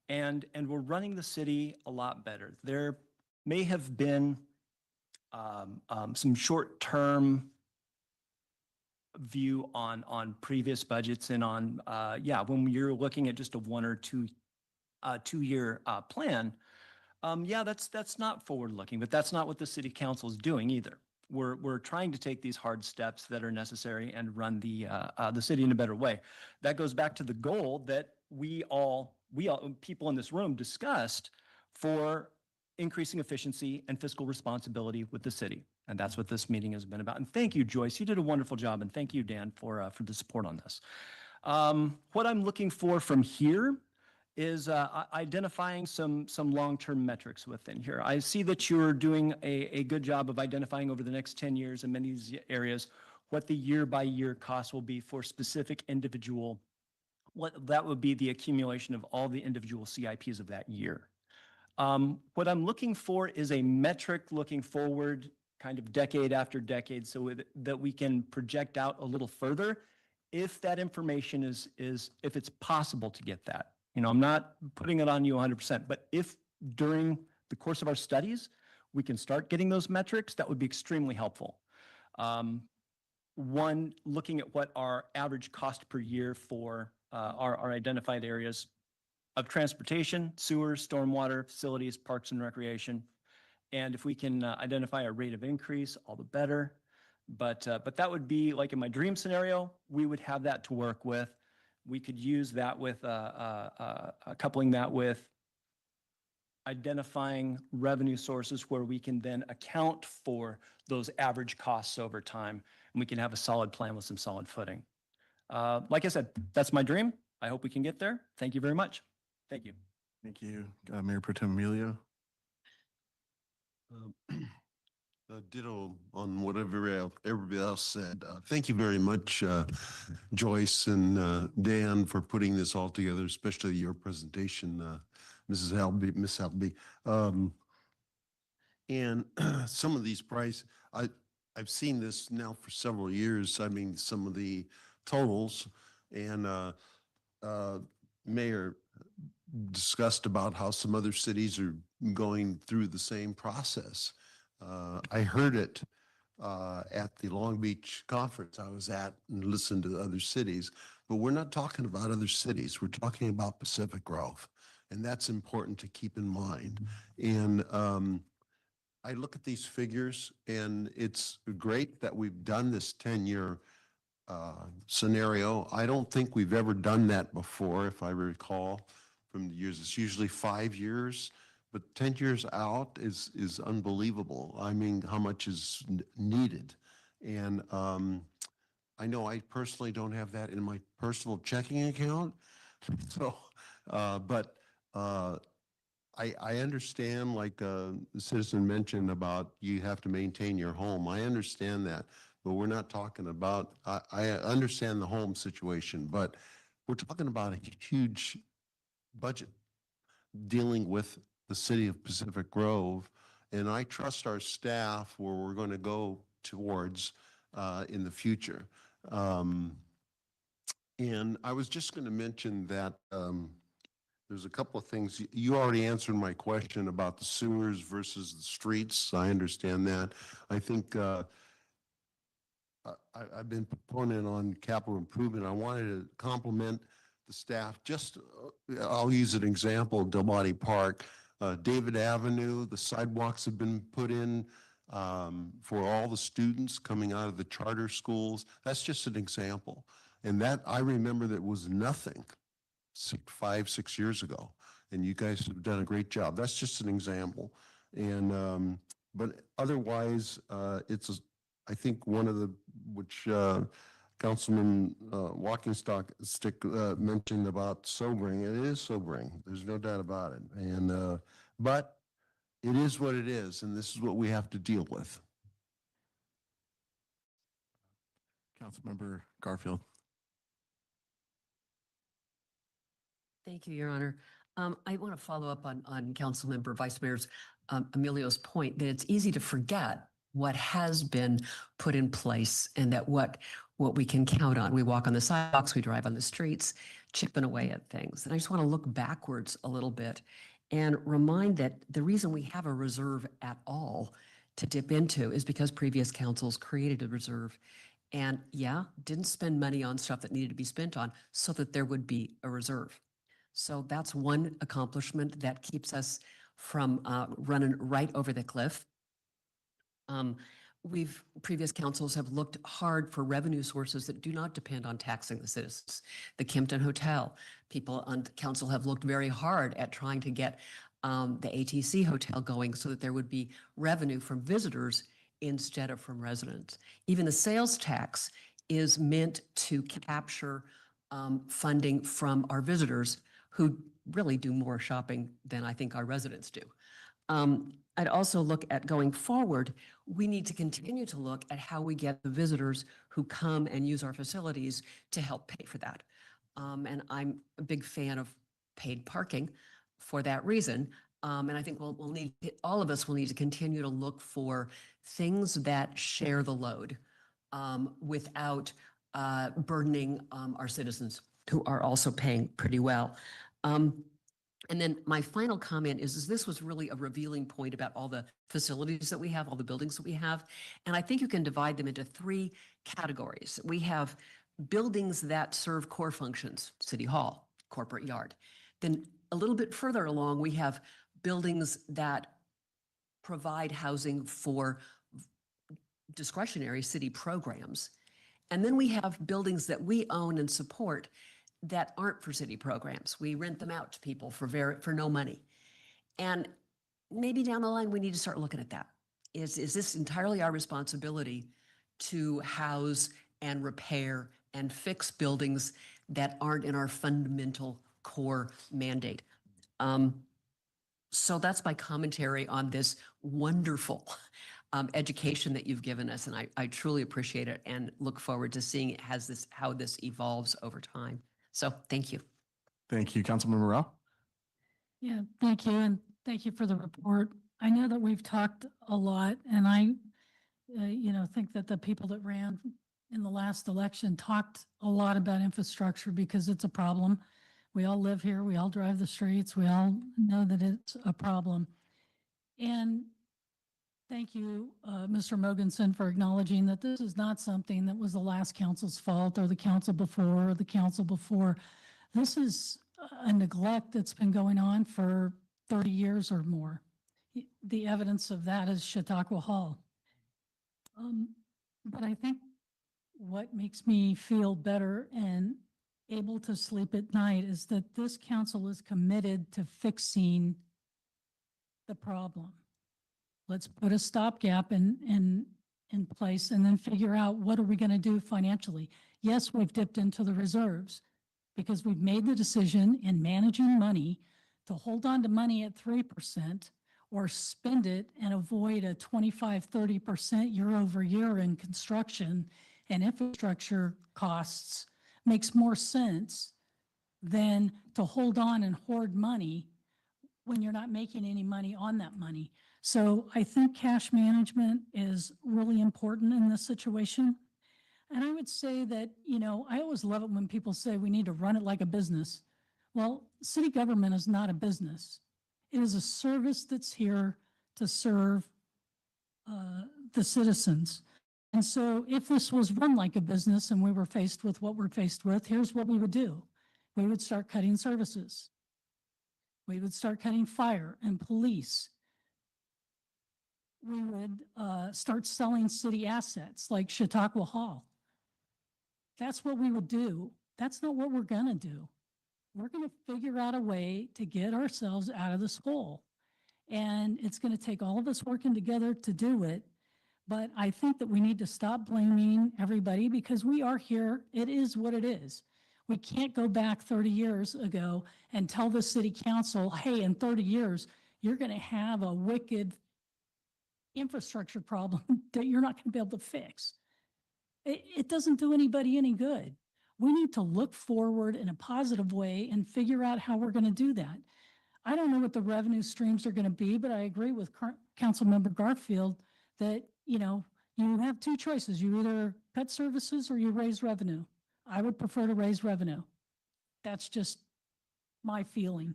And we're running the city a lot better. There may have been some short-term view on previous budgets and on, when you're looking at just a 1 or 2 year plan, that's not forward-looking, but that's not what the city council is doing either. We're trying to take these hard steps that are necessary and run the city in a better way. That goes back to the goal that we all people in this room discussed for increasing efficiency and fiscal responsibility with the city. And that's what this meeting has been about. And thank you, Joyce. You did a wonderful job. And thank you, Dan, for the support on this. What I'm looking for from here is identifying some long-term metrics within here. I see that you're doing a good job of identifying over the next 10 years in many of these areas what the year-by-year costs will be for specific individual, what that would be the accumulation of all the individual CIPs of that year. What I'm looking for is a metric looking forward kind of decade after decade so that we can project out a little further if that information if it's possible to get that. You know, I'm not putting it on you 100%, but if during the course of our studies, we can start getting those metrics, that would be extremely helpful. One, looking at what our average cost per year for our identified areas of transportation, sewer, stormwater, facilities, parks and recreation. And if we can identify a rate of increase, all the better. But that would be like in my dream scenario, we would have that to work with. We could use that with coupling that with identifying revenue sources where we can then account for those average costs over time. And we can have a solid plan with some solid footing. Like I said, that's my dream. I hope we can get there. Thank you very much. Thank you. Thank you, Mayor Pro Tem Emilio. Ditto on whatever everybody else said. Thank you very much, Joyce and Dan, for putting this all together, especially your presentation, Miss Halby. And some of these I've seen this now for several years. I mean, some of the totals, and Mayor discussed about how some other cities are going through the same process. I heard it at the Long Beach conference I was at and listened to other cities, but we're not talking about other cities. We're talking about Pacific Grove, and that's important to keep in mind. And I look at these figures, and it's great that we've done this 10-year scenario. I don't think we've ever done that before, if I recall from the years. It's usually 5 years. But 10 years out is unbelievable. I mean, how much is needed. And I know I personally don't have that in my personal checking account. So, but I understand, like the citizen mentioned about you have to maintain your home. I understand that, but we're not talking about, I understand the home situation, but we're talking about a huge budget dealing with the city of Pacific Grove. And I trust our staff where we're going to go towards in the future. And I was just going to mention that there's a couple of things. You already answered my question about the sewers versus the streets. I understand that. I think I've been proponent on capital improvement. I wanted to compliment the staff. Just, I'll use an example, Delmonte Park, David Avenue, the sidewalks have been put in for all the students coming out of the charter schools. That's just an example. And that, I remember that was nothing 5, 6 years ago. And you guys have done a great job. That's just an example. And, but otherwise, I think one of the, which Councilman Stick mentioned about sobering, it is sobering. There's no doubt about it. And, but it is what it is. And this is what we have to deal with. Councilmember Garfield. Thank you, Your Honor. I want to follow up on Councilmember Vice Mayor's Emilio's point that it's easy to forget what has been put in place and that what we can count on. We walk on the sidewalks, we drive on the streets, chipping away at things. And I just want to look backwards a little bit and remind that the reason we have a reserve at all to dip into is because previous councils created a reserve and didn't spend money on stuff that needed to be spent on so that there would be a reserve. So that's one accomplishment that keeps us from running right over the cliff. Previous councils have looked hard for revenue sources that do not depend on taxing the citizens. The Kimpton Hotel, people on council have looked very hard at trying to get the ATC Hotel going so that there would be revenue from visitors instead of from residents. Even the sales tax is meant to capture funding from our visitors who really do more shopping than I think our residents do. I'd also look at going forward, we need to continue to look at how we get the visitors who come and use our facilities to help pay for that. And I'm a big fan of paid parking for that reason. And I think we'll need, all of us will need to continue to look for things that share the load without burdening our citizens who are also paying pretty well. And then my final comment is this was really a revealing point about all the facilities that we have, all the buildings that we have. And I think you can divide them into 3 categories. We have buildings that serve core functions, City Hall, corporate yard. Then a little bit further along, we have buildings that provide housing for discretionary city programs. And then we have buildings that we own and support that aren't for city programs. We rent them out to people for no money. And maybe down the line, we need to start looking at that. Is this entirely our responsibility to house and repair and fix buildings that aren't in our fundamental core mandate? So that's my commentary on this wonderful education that you've given us. And I truly appreciate it and look forward to seeing how this evolves over time. So thank you. Thank you, Councilmember Rao. Yeah, thank you. And thank you for the report. I know that we've talked a lot and I, think that the people that ran in the last election talked a lot about infrastructure because it's a problem. We all live here. We all drive the streets. We all know that it's a problem. And thank you, Mr. Mogensen, for acknowledging that this is not something that was the last council's fault or the council before or the council before. This is a neglect that's been going on for 30 years or more. The evidence of that is Chautauqua Hall. But I think what makes me feel better and able to sleep at night is that this council is committed to fixing the problem. Let's put a stopgap in place and then figure out what are we going to do financially. Yes, we've dipped into the reserves because we've made the decision in managing money to hold on to money at 3% or spend it and avoid a 25-30% year over year in construction and infrastructure costs makes more sense than to hold on and hoard money when you're not making any money on that money. So I think cash management is really important in this situation. And I would say that, I always love it when people say we need to run it like a business. Well, city government is not a business. It is a service that's here to serve the citizens. And so if this was run like a business and we were faced with what we're faced with, here's what we would do. We would start cutting services. We would start cutting fire and police. We would start selling city assets like Chautauqua Hall. That's what we would do. That's not what we're gonna do. We're gonna figure out a way to get ourselves out of this hole. And it's gonna take all of us working together to do it. But I think that we need to stop blaming everybody because we are here. It is what it is. We can't go back 30 years ago and tell the city council, hey, in 30 years, you're gonna have a wicked infrastructure problem that you're not gonna be able to fix. It doesn't do anybody any good. We need to look forward in a positive way and figure out how we're going to do that. I don't know what the revenue streams are going to be, but I agree with Councilmember Garfield that, you have two choices. You either cut services or you raise revenue. I would prefer to raise revenue. That's just my feeling.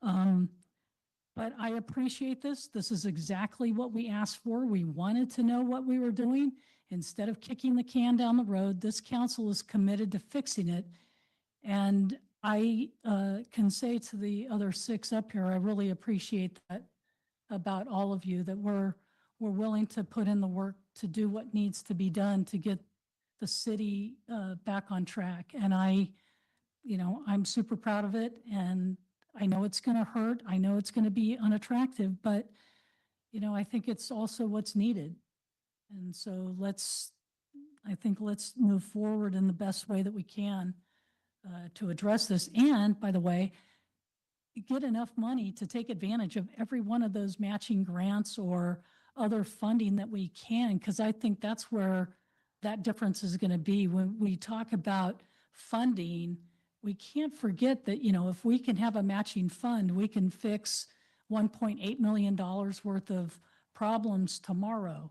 But I appreciate this. This is exactly what we asked for. We wanted to know what we were doing. Instead of kicking the can down the road, this council is committed to fixing it. And I can say to the other 6 up here, I really appreciate that about all of you, that we're willing to put in the work to do what needs to be done to get the city back on track. And I'm super proud of it. And I know it's going to hurt. I know it's going to be unattractive, but, I think it's also what's needed. And so let's move forward in the best way that we can to address this. And by the way, get enough money to take advantage of every one of those matching grants or other funding that we can, because I think that's where that difference is going to be. When we talk about funding, we can't forget that, if we can have a matching fund, we can fix $1.8 million worth of problems tomorrow.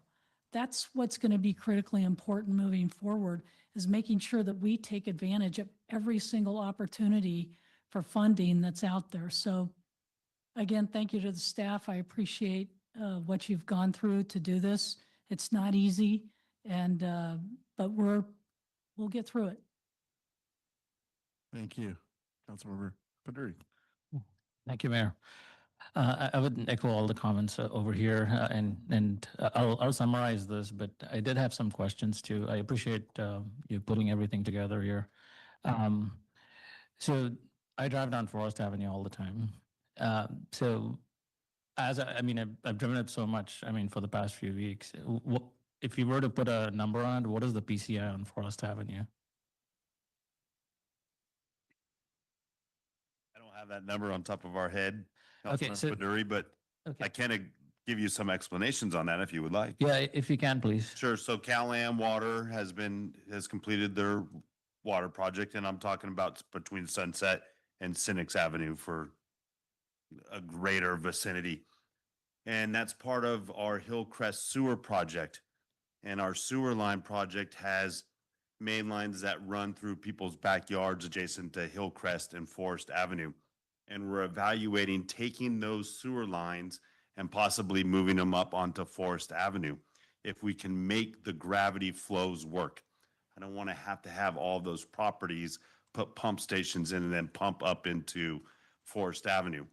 That's what's going to be critically important moving forward, is making sure that we take advantage of every single opportunity for funding that's out there. So again, thank you to the staff. I appreciate what you've gone through to do this. It's not easy, and but we'll get through it. Thank you. Councilmember Paduri. Thank you, Mayor. I would echo all the comments over here, and I'll summarize this, but I did have some questions too. I appreciate you putting everything together here. So I drive down Forest Avenue all the time. So I've driven it so much, for the past few weeks. If you were to put a number on it, what is the PCI on Forest Avenue? I don't have that number on top of our head, Okay, Councilmember Paduri, but Okay. I can give you some explanations on that if you would like. Yeah, if you can, please. Sure. So Cal-Am Water has completed their water project, and I'm talking about between Sunset and Cynics Avenue for a greater vicinity. And that's part of our Hillcrest Sewer Project. And our sewer line project has main lines that run through people's backyards adjacent to Hillcrest and Forest Avenue. And we're evaluating taking those sewer lines and possibly moving them up onto Forest Avenue if we can make the gravity flows work. I don't want to have all those properties put pump stations in and then pump up into Forest Avenue.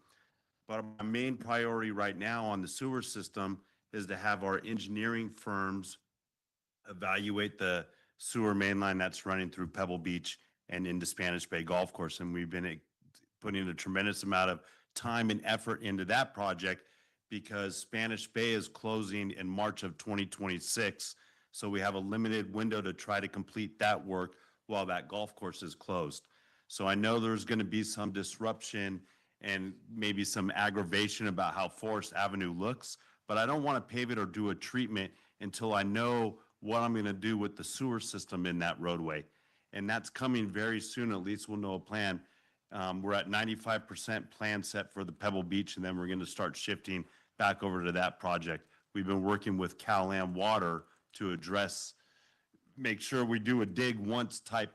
But my main priority right now on the sewer system is to have our engineering firms evaluate the sewer main line that's running through Pebble Beach and into Spanish Bay Golf Course. And we've been putting a tremendous amount of time and effort into that project because Spanish Bay is closing in March of 2026. So we have a limited window to try to complete that work while that golf course is closed. So I know there's going to be some disruption and maybe some aggravation about how Forest Avenue looks, but I don't want to pave it or do a treatment until I know what I'm going to do with the sewer system in that roadway. And that's coming very soon. At least we'll know a plan. We're at 95% plan set for the Pebble Beach, and then we're going to start shifting back over to that project. We've been working with Cal Am Water to address, make sure we do a dig once type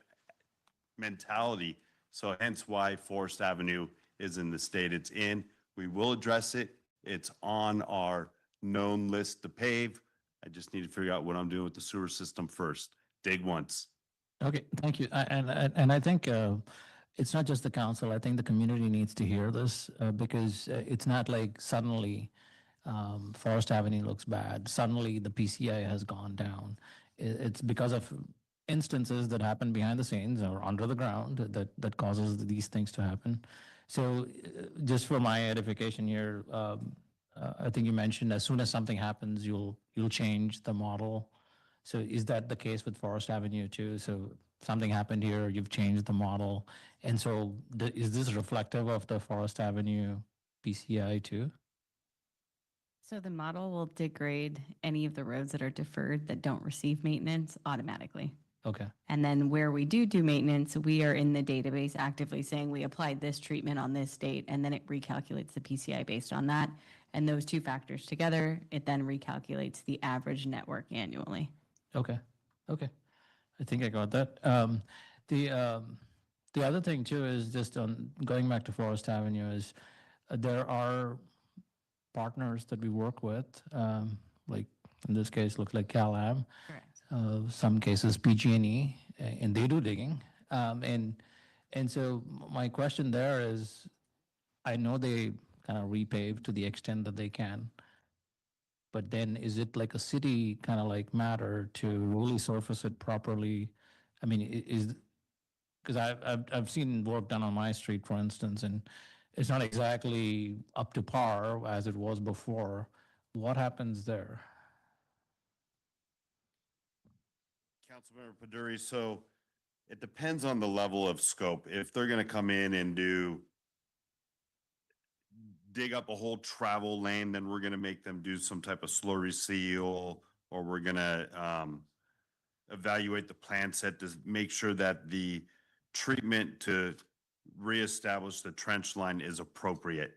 mentality. So hence why Forest Avenue is in the state it's in. We will address it. It's on our known list to pave. I just need to figure out what I'm doing with the sewer system first. Dig once. Okay, thank you. And I think it's not just the council. I think the community needs to hear this because it's not like suddenly Forest Avenue looks bad. Suddenly the PCI has gone down. It's because of instances that happen behind the scenes or under the ground that causes these things to happen. So just for my edification here, I think you mentioned as soon as something happens, you'll change the model. So is that the case with Forest Avenue too? So something happened here, you've changed the model. And so is this reflective of the Forest Avenue PCI too? So the model will degrade any of the roads that are deferred that don't receive maintenance automatically. Okay. And then where we do maintenance, we are in the database actively saying we applied this treatment on this date, and then it recalculates the PCI based on that. And those two factors together, it then recalculates the average network annually. Okay. Okay. I think I got that. The other thing too is just on going back to Forest Avenue is there are partners that we work with, like in this case, looks like Cal Am. Correct. Some cases PG&E, and they do digging. And so my question there is, I know they kind of repave to the extent that they can, but then is it like a city kind of like matter to really surface it properly? I mean, because I've seen work done on my street, for instance, and it's not exactly up to par as it was before. What happens there? Councilmember Paduri, so it depends on the level of scope. If they're going to come in and dig up a whole travel lane, then we're going to make them do some type of slurry seal, or we're going to evaluate the plan set to make sure that the treatment to reestablish the trench line is appropriate.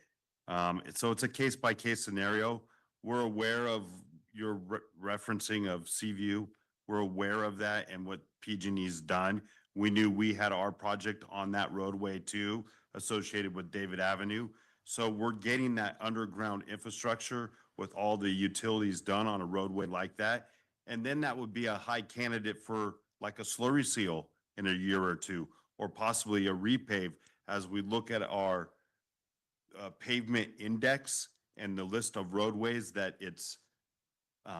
So it's a case by case scenario. We're aware of your referencing of Seaview. We're aware of that and what PG&E's done. We knew we had our project on that roadway too, associated with David Avenue. So we're getting that underground infrastructure with all the utilities done on a roadway like that. And then that would be a high candidate for like a slurry seal in a year or two, or possibly a repave as we look at our pavement index and the list of roadways that it's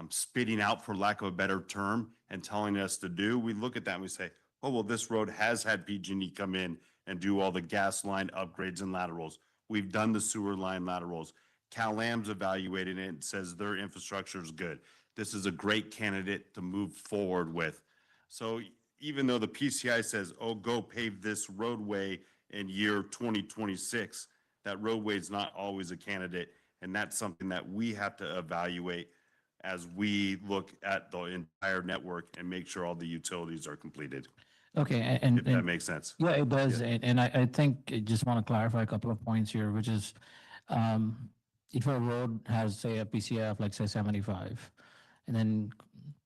spitting out, for lack of a better term, and telling us to do. We look at that and we say, oh, well, this road has had PG&E come in and do all the gas line upgrades and laterals. We've done the sewer line laterals. Cal Am's evaluated it and says their infrastructure is good. This is a great candidate to move forward with. So even though the PCI says, oh, go pave this roadway in year 2026, that roadway is not always a candidate. And that's something that we have to evaluate as we look at the entire network and make sure all the utilities are completed. Okay, If that makes sense. Yeah, it does. Yeah. And I think I just want to clarify a couple of points here, which is if a road has, say, a PCI of like, say, 75, and then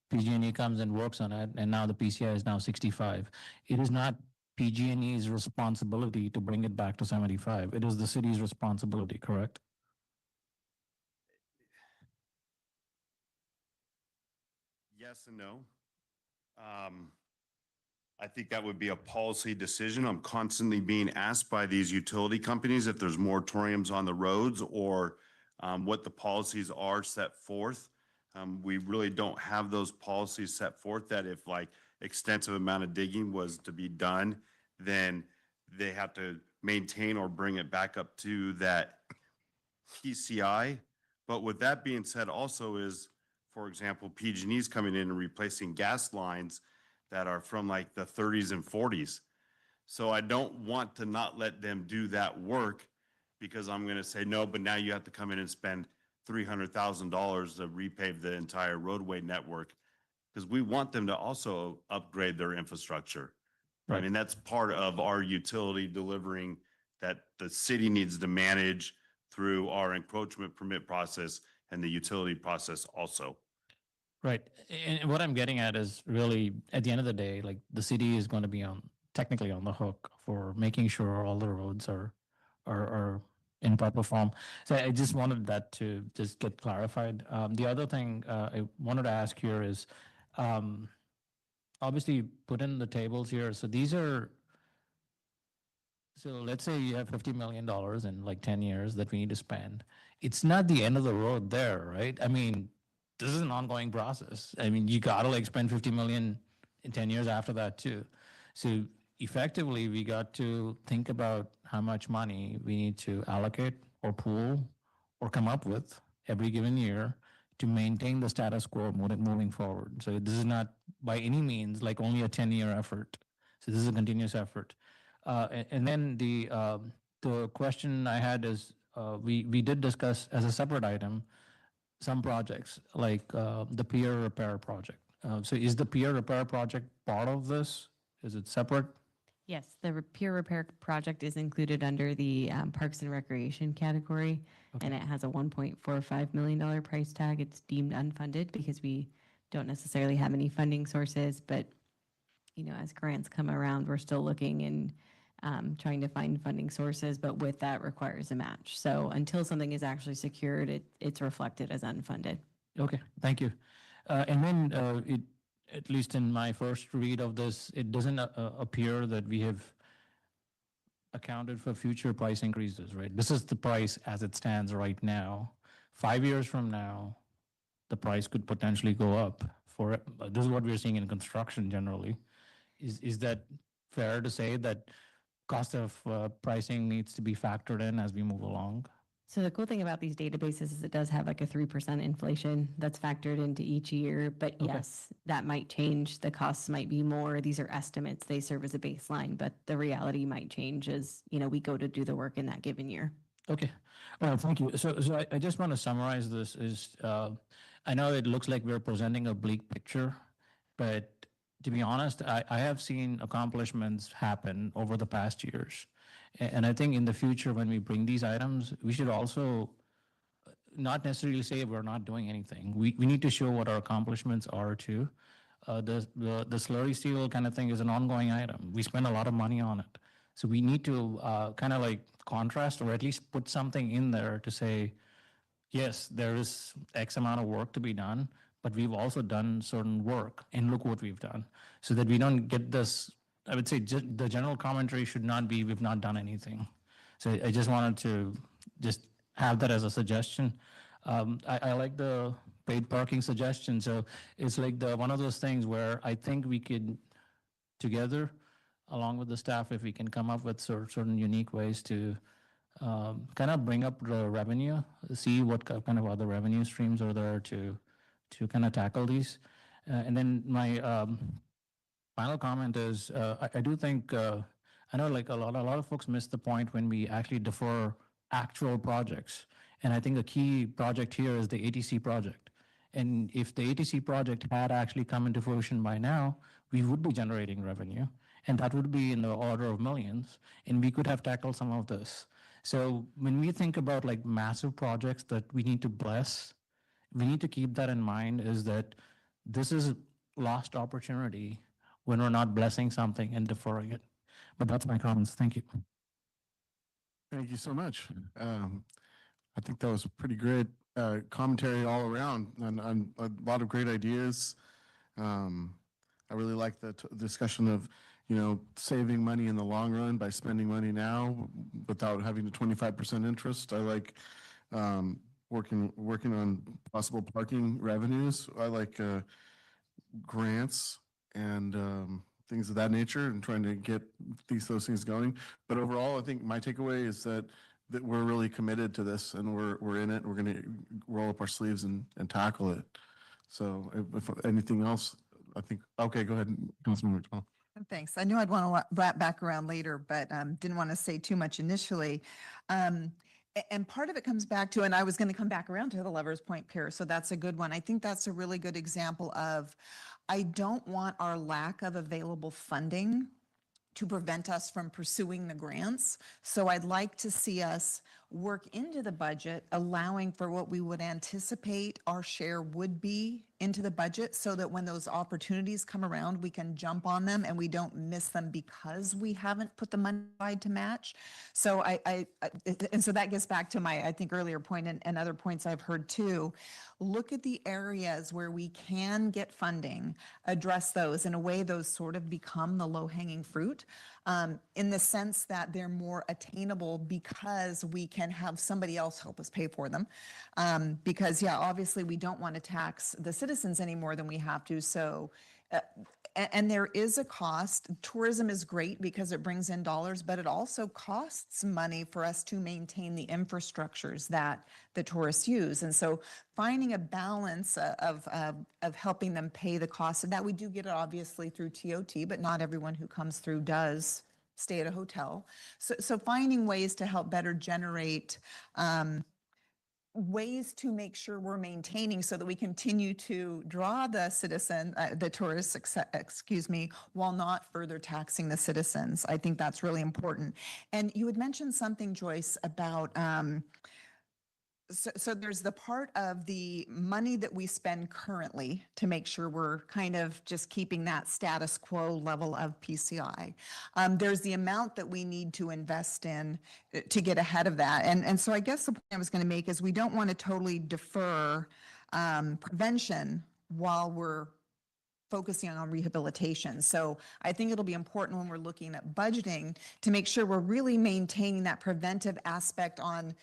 PG&E comes and works on it, and now the PCI is now 65, it is not PG&E's responsibility to bring it back to 75. It is the city's responsibility, correct? Yes and no. I think that would be a policy decision. I'm constantly being asked by these utility companies if there's moratoriums on the roads or what the policies are set forth. We really don't have those policies set forth that if like extensive amount of digging was to be done, then they have to maintain or bring it back up to that PCI. But with that being said also is, for example, PG&E's coming in and replacing gas lines that are from like the 30s and 40s. So I don't want to not let them do that work because I'm going to say, no, but now you have to come in and spend $300,000 to repave the entire roadway network because we want them to also upgrade their infrastructure. Right. I mean, that's part of our utility delivering that the city needs to manage through our encroachment permit process and the utility process also. Right. And what I'm getting at is really, at the end of the day, like the city is going to be technically on the hook for making sure all the roads are in proper form. So I just wanted that to just get clarified. The other thing I wanted to ask here is, obviously put in the tables here. So these are, so let's say you have $50 million in like 10 years that we need to spend. It's not the end of the road there, right? I mean, this is an ongoing process. I mean, you gotta like spend 50 million in 10 years after that too. So effectively, we got to think about how much money we need to allocate or pool or come up with every given year to maintain the status quo moving forward. So this is not by any means like only a 10-year effort. So this is a continuous effort. And then the question I had is, we did discuss as a separate item some projects like the pier repair project. So is the pier repair project part of this? Is it separate? Yes, the pier repair project is included under the Parks and Recreation category, and it has a $1.45 million price tag. It's deemed unfunded because we don't necessarily have any funding sources, but you know, as grants come around, we're still looking and trying to find funding sources, but with that requires a match. So until something is actually secured, it's reflected as unfunded. Okay, thank you. And then at least in my first read of this, it doesn't appear that we have accounted for future price increases, right? This is the price as it stands right now. 5 years from now, the price could potentially go up for, this is what we're seeing in construction generally. Is that fair to say that cost of pricing needs to be factored in as we move along? So the cool thing about these databases is it does have like a 3% inflation that's factored into each year. But yes, that might change. The costs might be more. These are estimates. They serve as a baseline, but the reality might change as, you know, we go to do the work in that given year. Okay. Thank you. So I just want to summarize this is, I know it looks like we're presenting a bleak picture, but to be honest, I have seen accomplishments happen over the past years. And I think in the future, when we bring these items, we should also not necessarily say we're not doing anything. We need to show what our accomplishments are too. The slurry seal kind of thing is an ongoing item. We spend a lot of money on it. So we need to kind of like contrast or at least put something in there to say, yes, there is X amount of work to be done, but we've also done certain work and look what we've done so that we don't get this. I would say the general commentary should not be we've not done anything. So I just wanted to just have that as a suggestion. I like the paid parking suggestion. So it's like one of those things where I think we could together, along with the staff, if we can come up with certain unique ways to kind of bring up the revenue, see what kind of other revenue streams are there to kind of tackle these. And then my final comment is, I do think, I know like a lot of folks miss the point when we actually defer actual projects. And I think a key project here is the ATC project. And if the ATC project had actually come into fruition by now, we would be generating revenue. And that would be in the order of millions. And we could have tackled some of this. So when we think about like massive projects that we need to bless, we need to keep that in mind is that this is lost opportunity when we're not blessing something and deferring it. But that's my comments. Thank you. Thank you so much. I think that was a pretty great commentary all around on a lot of great ideas. I really like the discussion of, you know, saving money in the long run by spending money now without having the 25% interest. I like working on possible parking revenues. I like grants and things of that nature and trying to get those things going. But overall, I think my takeaway is that we're really committed to this and we're in it. We're going to roll up our sleeves and tackle it. So if anything else, I think, okay, go ahead, Councilmember Jamal. Thanks. I knew I'd want to wrap back around later, but didn't want to say too much initially. And part of it comes back to, and I was going to come back around to the Lovers Point Pier, so that's a good one. I think that's a really good example of, I don't want our lack of available funding to prevent us from pursuing the grants. So I'd like to see us work into the budget, allowing for what we would anticipate our share would be into the budget so that when those opportunities come around, we can jump on them and we don't miss them because we haven't put the money aside to match. So and so that gets back to my, I think, earlier point and other points I've heard too. Look at the areas where we can get funding, address those. In a way, those sort of become the low-hanging fruit in the sense that they're more attainable because we can have somebody else help us pay for them. Because, yeah, obviously we don't want to tax the citizens any more than we have to. So, and there is a cost. Tourism is great because it brings in dollars, but it also costs money for us to maintain the infrastructures that the tourists use. And so finding a balance of helping them pay the cost of that, we do get it obviously through TOT, but not everyone who comes through does stay at a hotel. So finding ways to help better generate ways to make sure we're maintaining so that we continue to draw the tourists, excuse me, while not further taxing the citizens. I think that's really important. And you had mentioned something, Joyce, about so there's the part of the money that we spend currently to make sure we're kind of just keeping that status quo level of PCI. There's the amount that we need to invest in to get ahead of that. And so I guess the point I was going to make is we don't want to totally defer prevention while we're focusing on rehabilitation. So I think it'll be important when we're looking at budgeting to make sure we're really maintaining that preventive aspect on.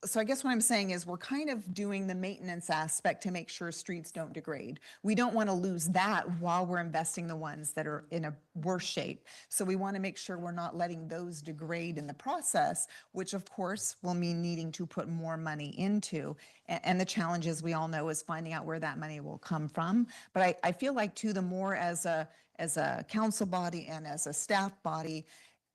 So I guess what I'm saying is we're kind of doing the maintenance aspect to make sure streets don't degrade. We don't want to lose that while we're investing the ones that are in a worse shape. So we want to make sure we're not letting those degrade in the process, which of course will mean needing to put more money into. And the challenges we all know is finding out where that money will come from. But I feel like too, the more as a council body and as a staff body,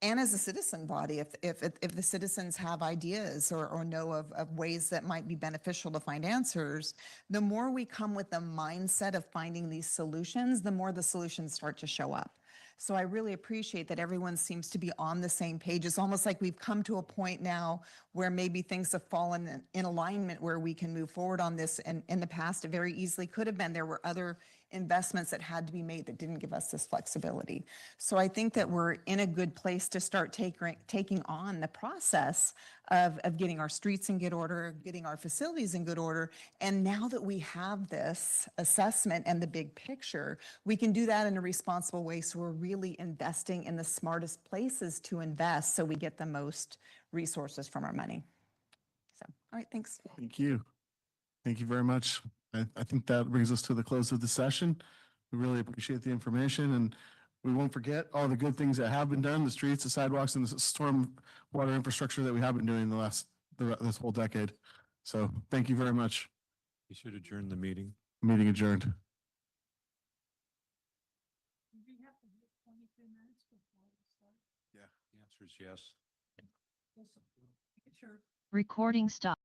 and as a citizen body, if the citizens have ideas or know of ways that might be beneficial to find answers, the more we come with the mindset of finding these solutions, the more the solutions start to show up. So I really appreciate that everyone seems to be on the same page. It's almost like we've come to a point now where maybe things have fallen in alignment where we can move forward on this. And in the past, it very easily could have been there were other investments that had to be made that didn't give us this flexibility. So I think that we're in a good place to start taking on the process of getting our streets in good order, getting our facilities in good order. And now that we have this assessment and the big picture, we can do that in a responsible way. So we're really investing in the smartest places to invest so we get the most resources from our money. So, all right, thanks. Thank you. Thank you very much. I think that brings us to the close of the session. We really appreciate the information, and we won't forget all the good things that have been done, the streets, the sidewalks, and the storm water infrastructure that we have been doing this whole decade. So thank you very much. You should adjourn the meeting. Meeting adjourned. Yeah, the answer is yes. Recording stop.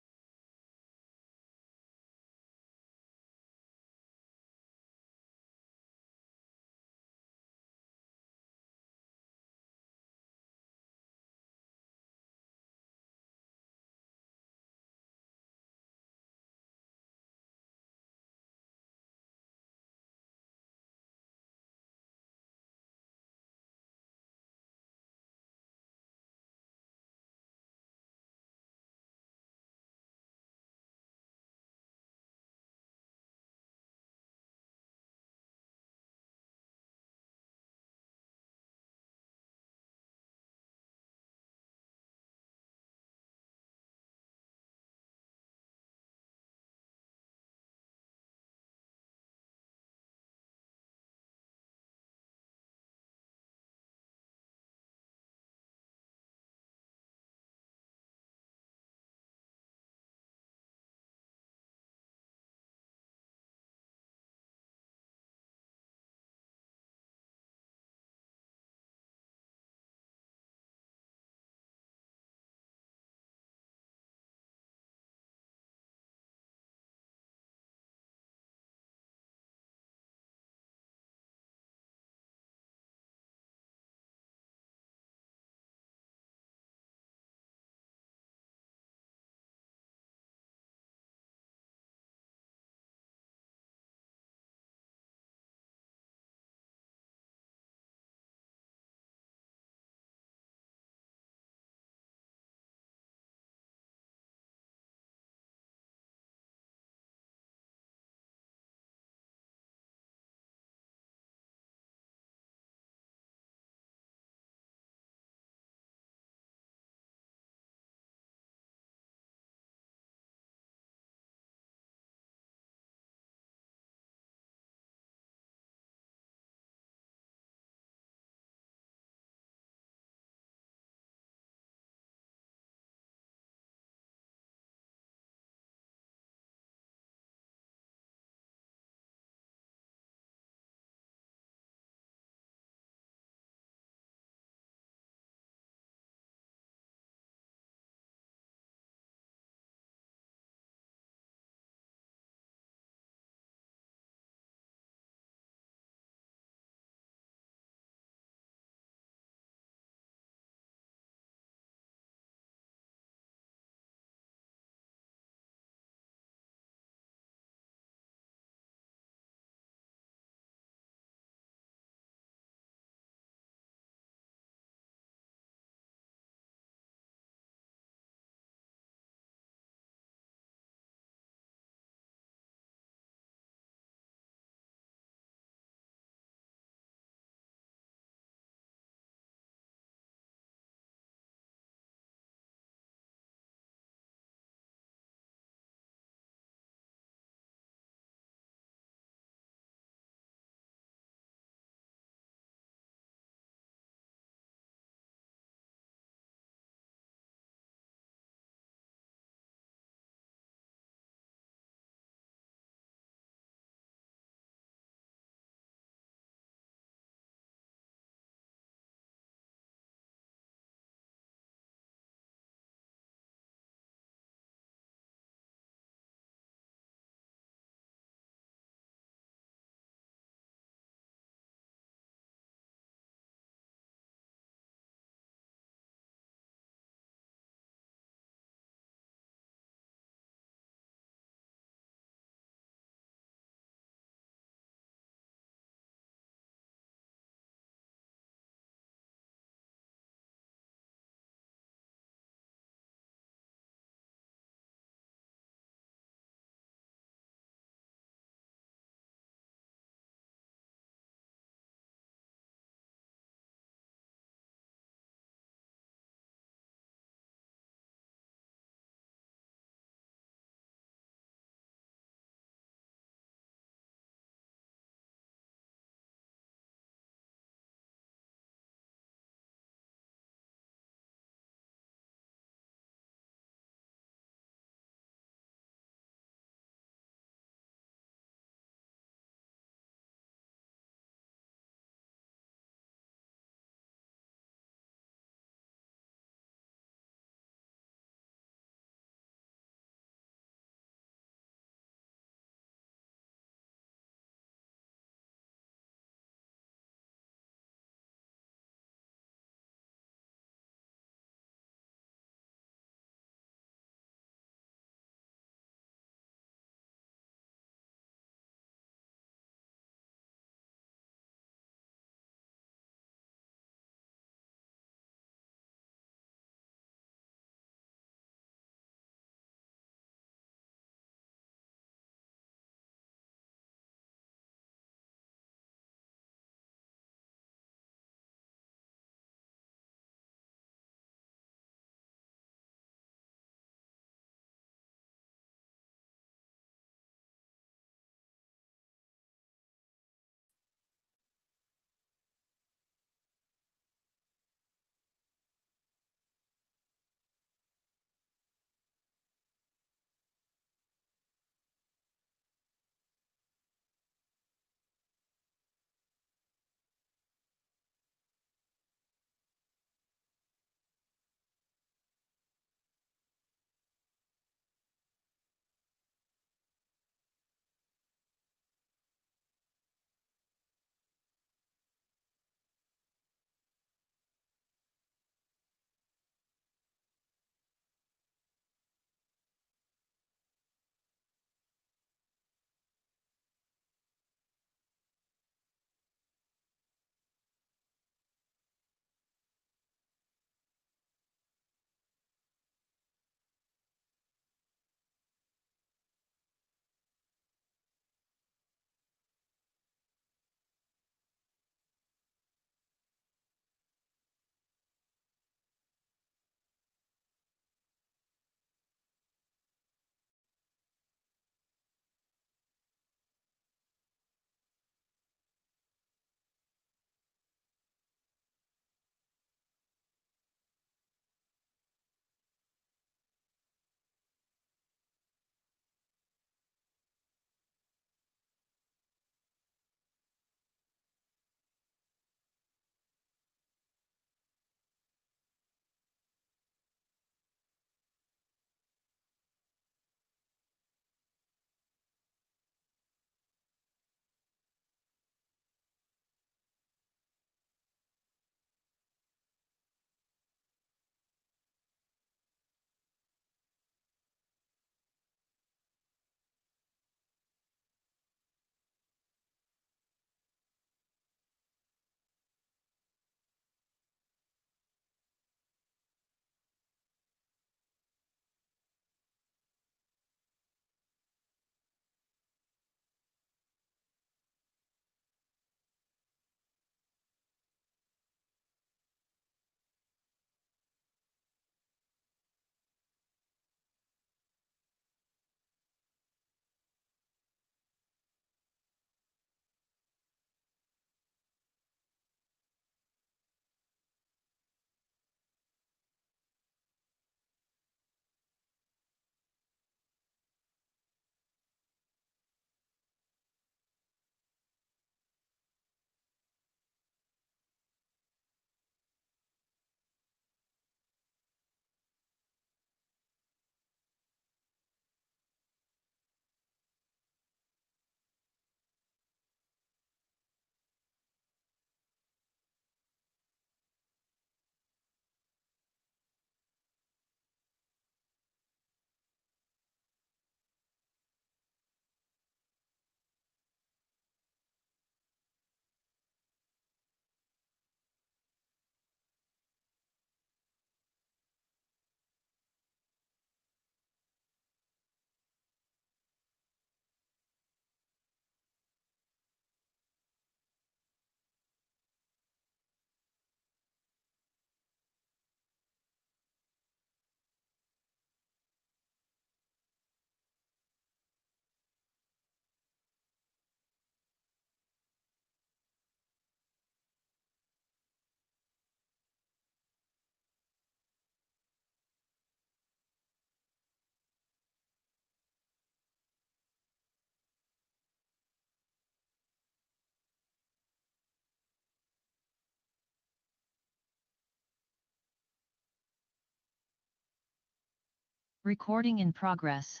Recording in progress.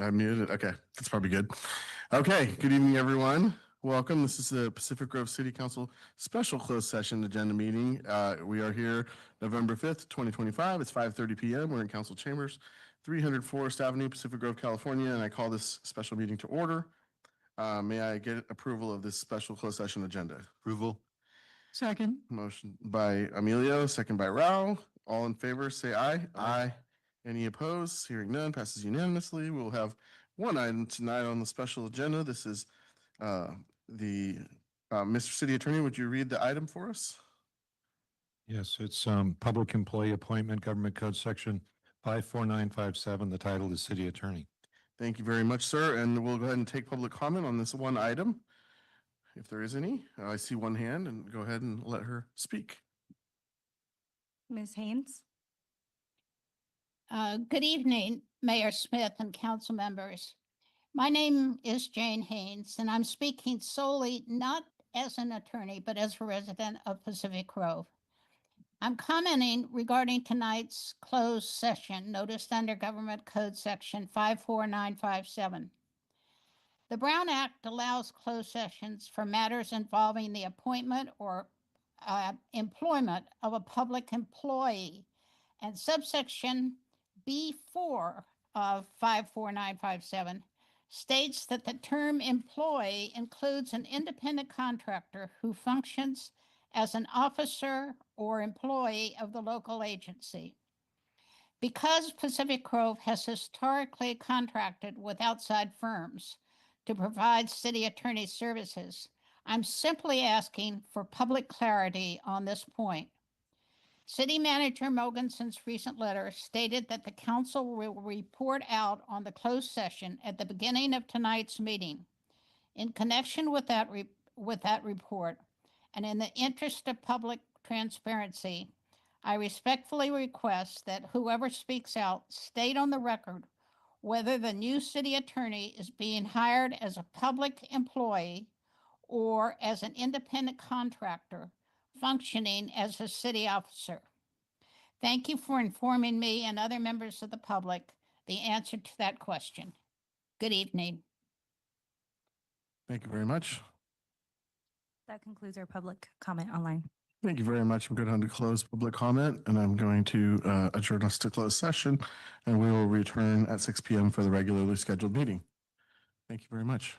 I muted. Okay, that's probably good. Okay, good evening, everyone. Welcome. This is the Pacific Grove City Council Special Closed Session Agenda Meeting. We are here November 5th, 2025. It's 5:30 p.m. We're in Council Chambers, 300 Forest Avenue, Pacific Grove, California, and I call this special meeting to order. May I get approval of this special closed session agenda? Approval? Second. Motion by Emilio, second by Rao. All in favor, say aye. Aye. Any opposed? Hearing none, passes unanimously. We'll have one item tonight on the special agenda. This is Mr. City Attorney, would you read the item for us? Yes, it's Public Employee Appointment Government Code Section 54957. The title is City Attorney. Thank you very much, sir. And we'll go ahead and take public comment on this one item. If there is any, I see one hand and go ahead and let her speak. Ms. Haynes? Good evening, Mayor Smith and council members. My name is Jane Haynes, and I'm speaking solely not as an attorney, but as a resident of Pacific Grove. I'm commenting regarding tonight's closed session noticed under Government Code Section 54957. The Brown Act allows closed sessions for matters involving the appointment or employment of a public employee, and subsection B4 of 54957 states that the term employee includes an independent contractor who functions as an officer or employee of the local agency. Because Pacific Grove has historically contracted with outside firms to provide city attorney services, I'm simply asking for public clarity on this point. City Manager Mogensen's recent letter stated that the council will report out on the closed session at the beginning of tonight's meeting. In connection with that report, and in the interest of public transparency, I respectfully request that whoever speaks out state on the record whether the new city attorney is being hired as a public employee or as an independent contractor functioning as a city officer. Thank you for informing me and other members of the public the answer to that question. Good evening. Thank you very much. That concludes our public comment online. Thank you very much. I'm going to close public comment, and I'm going to adjourn us to closed session, and we will return at 6 p.m. for the regularly scheduled meeting. Thank you very much.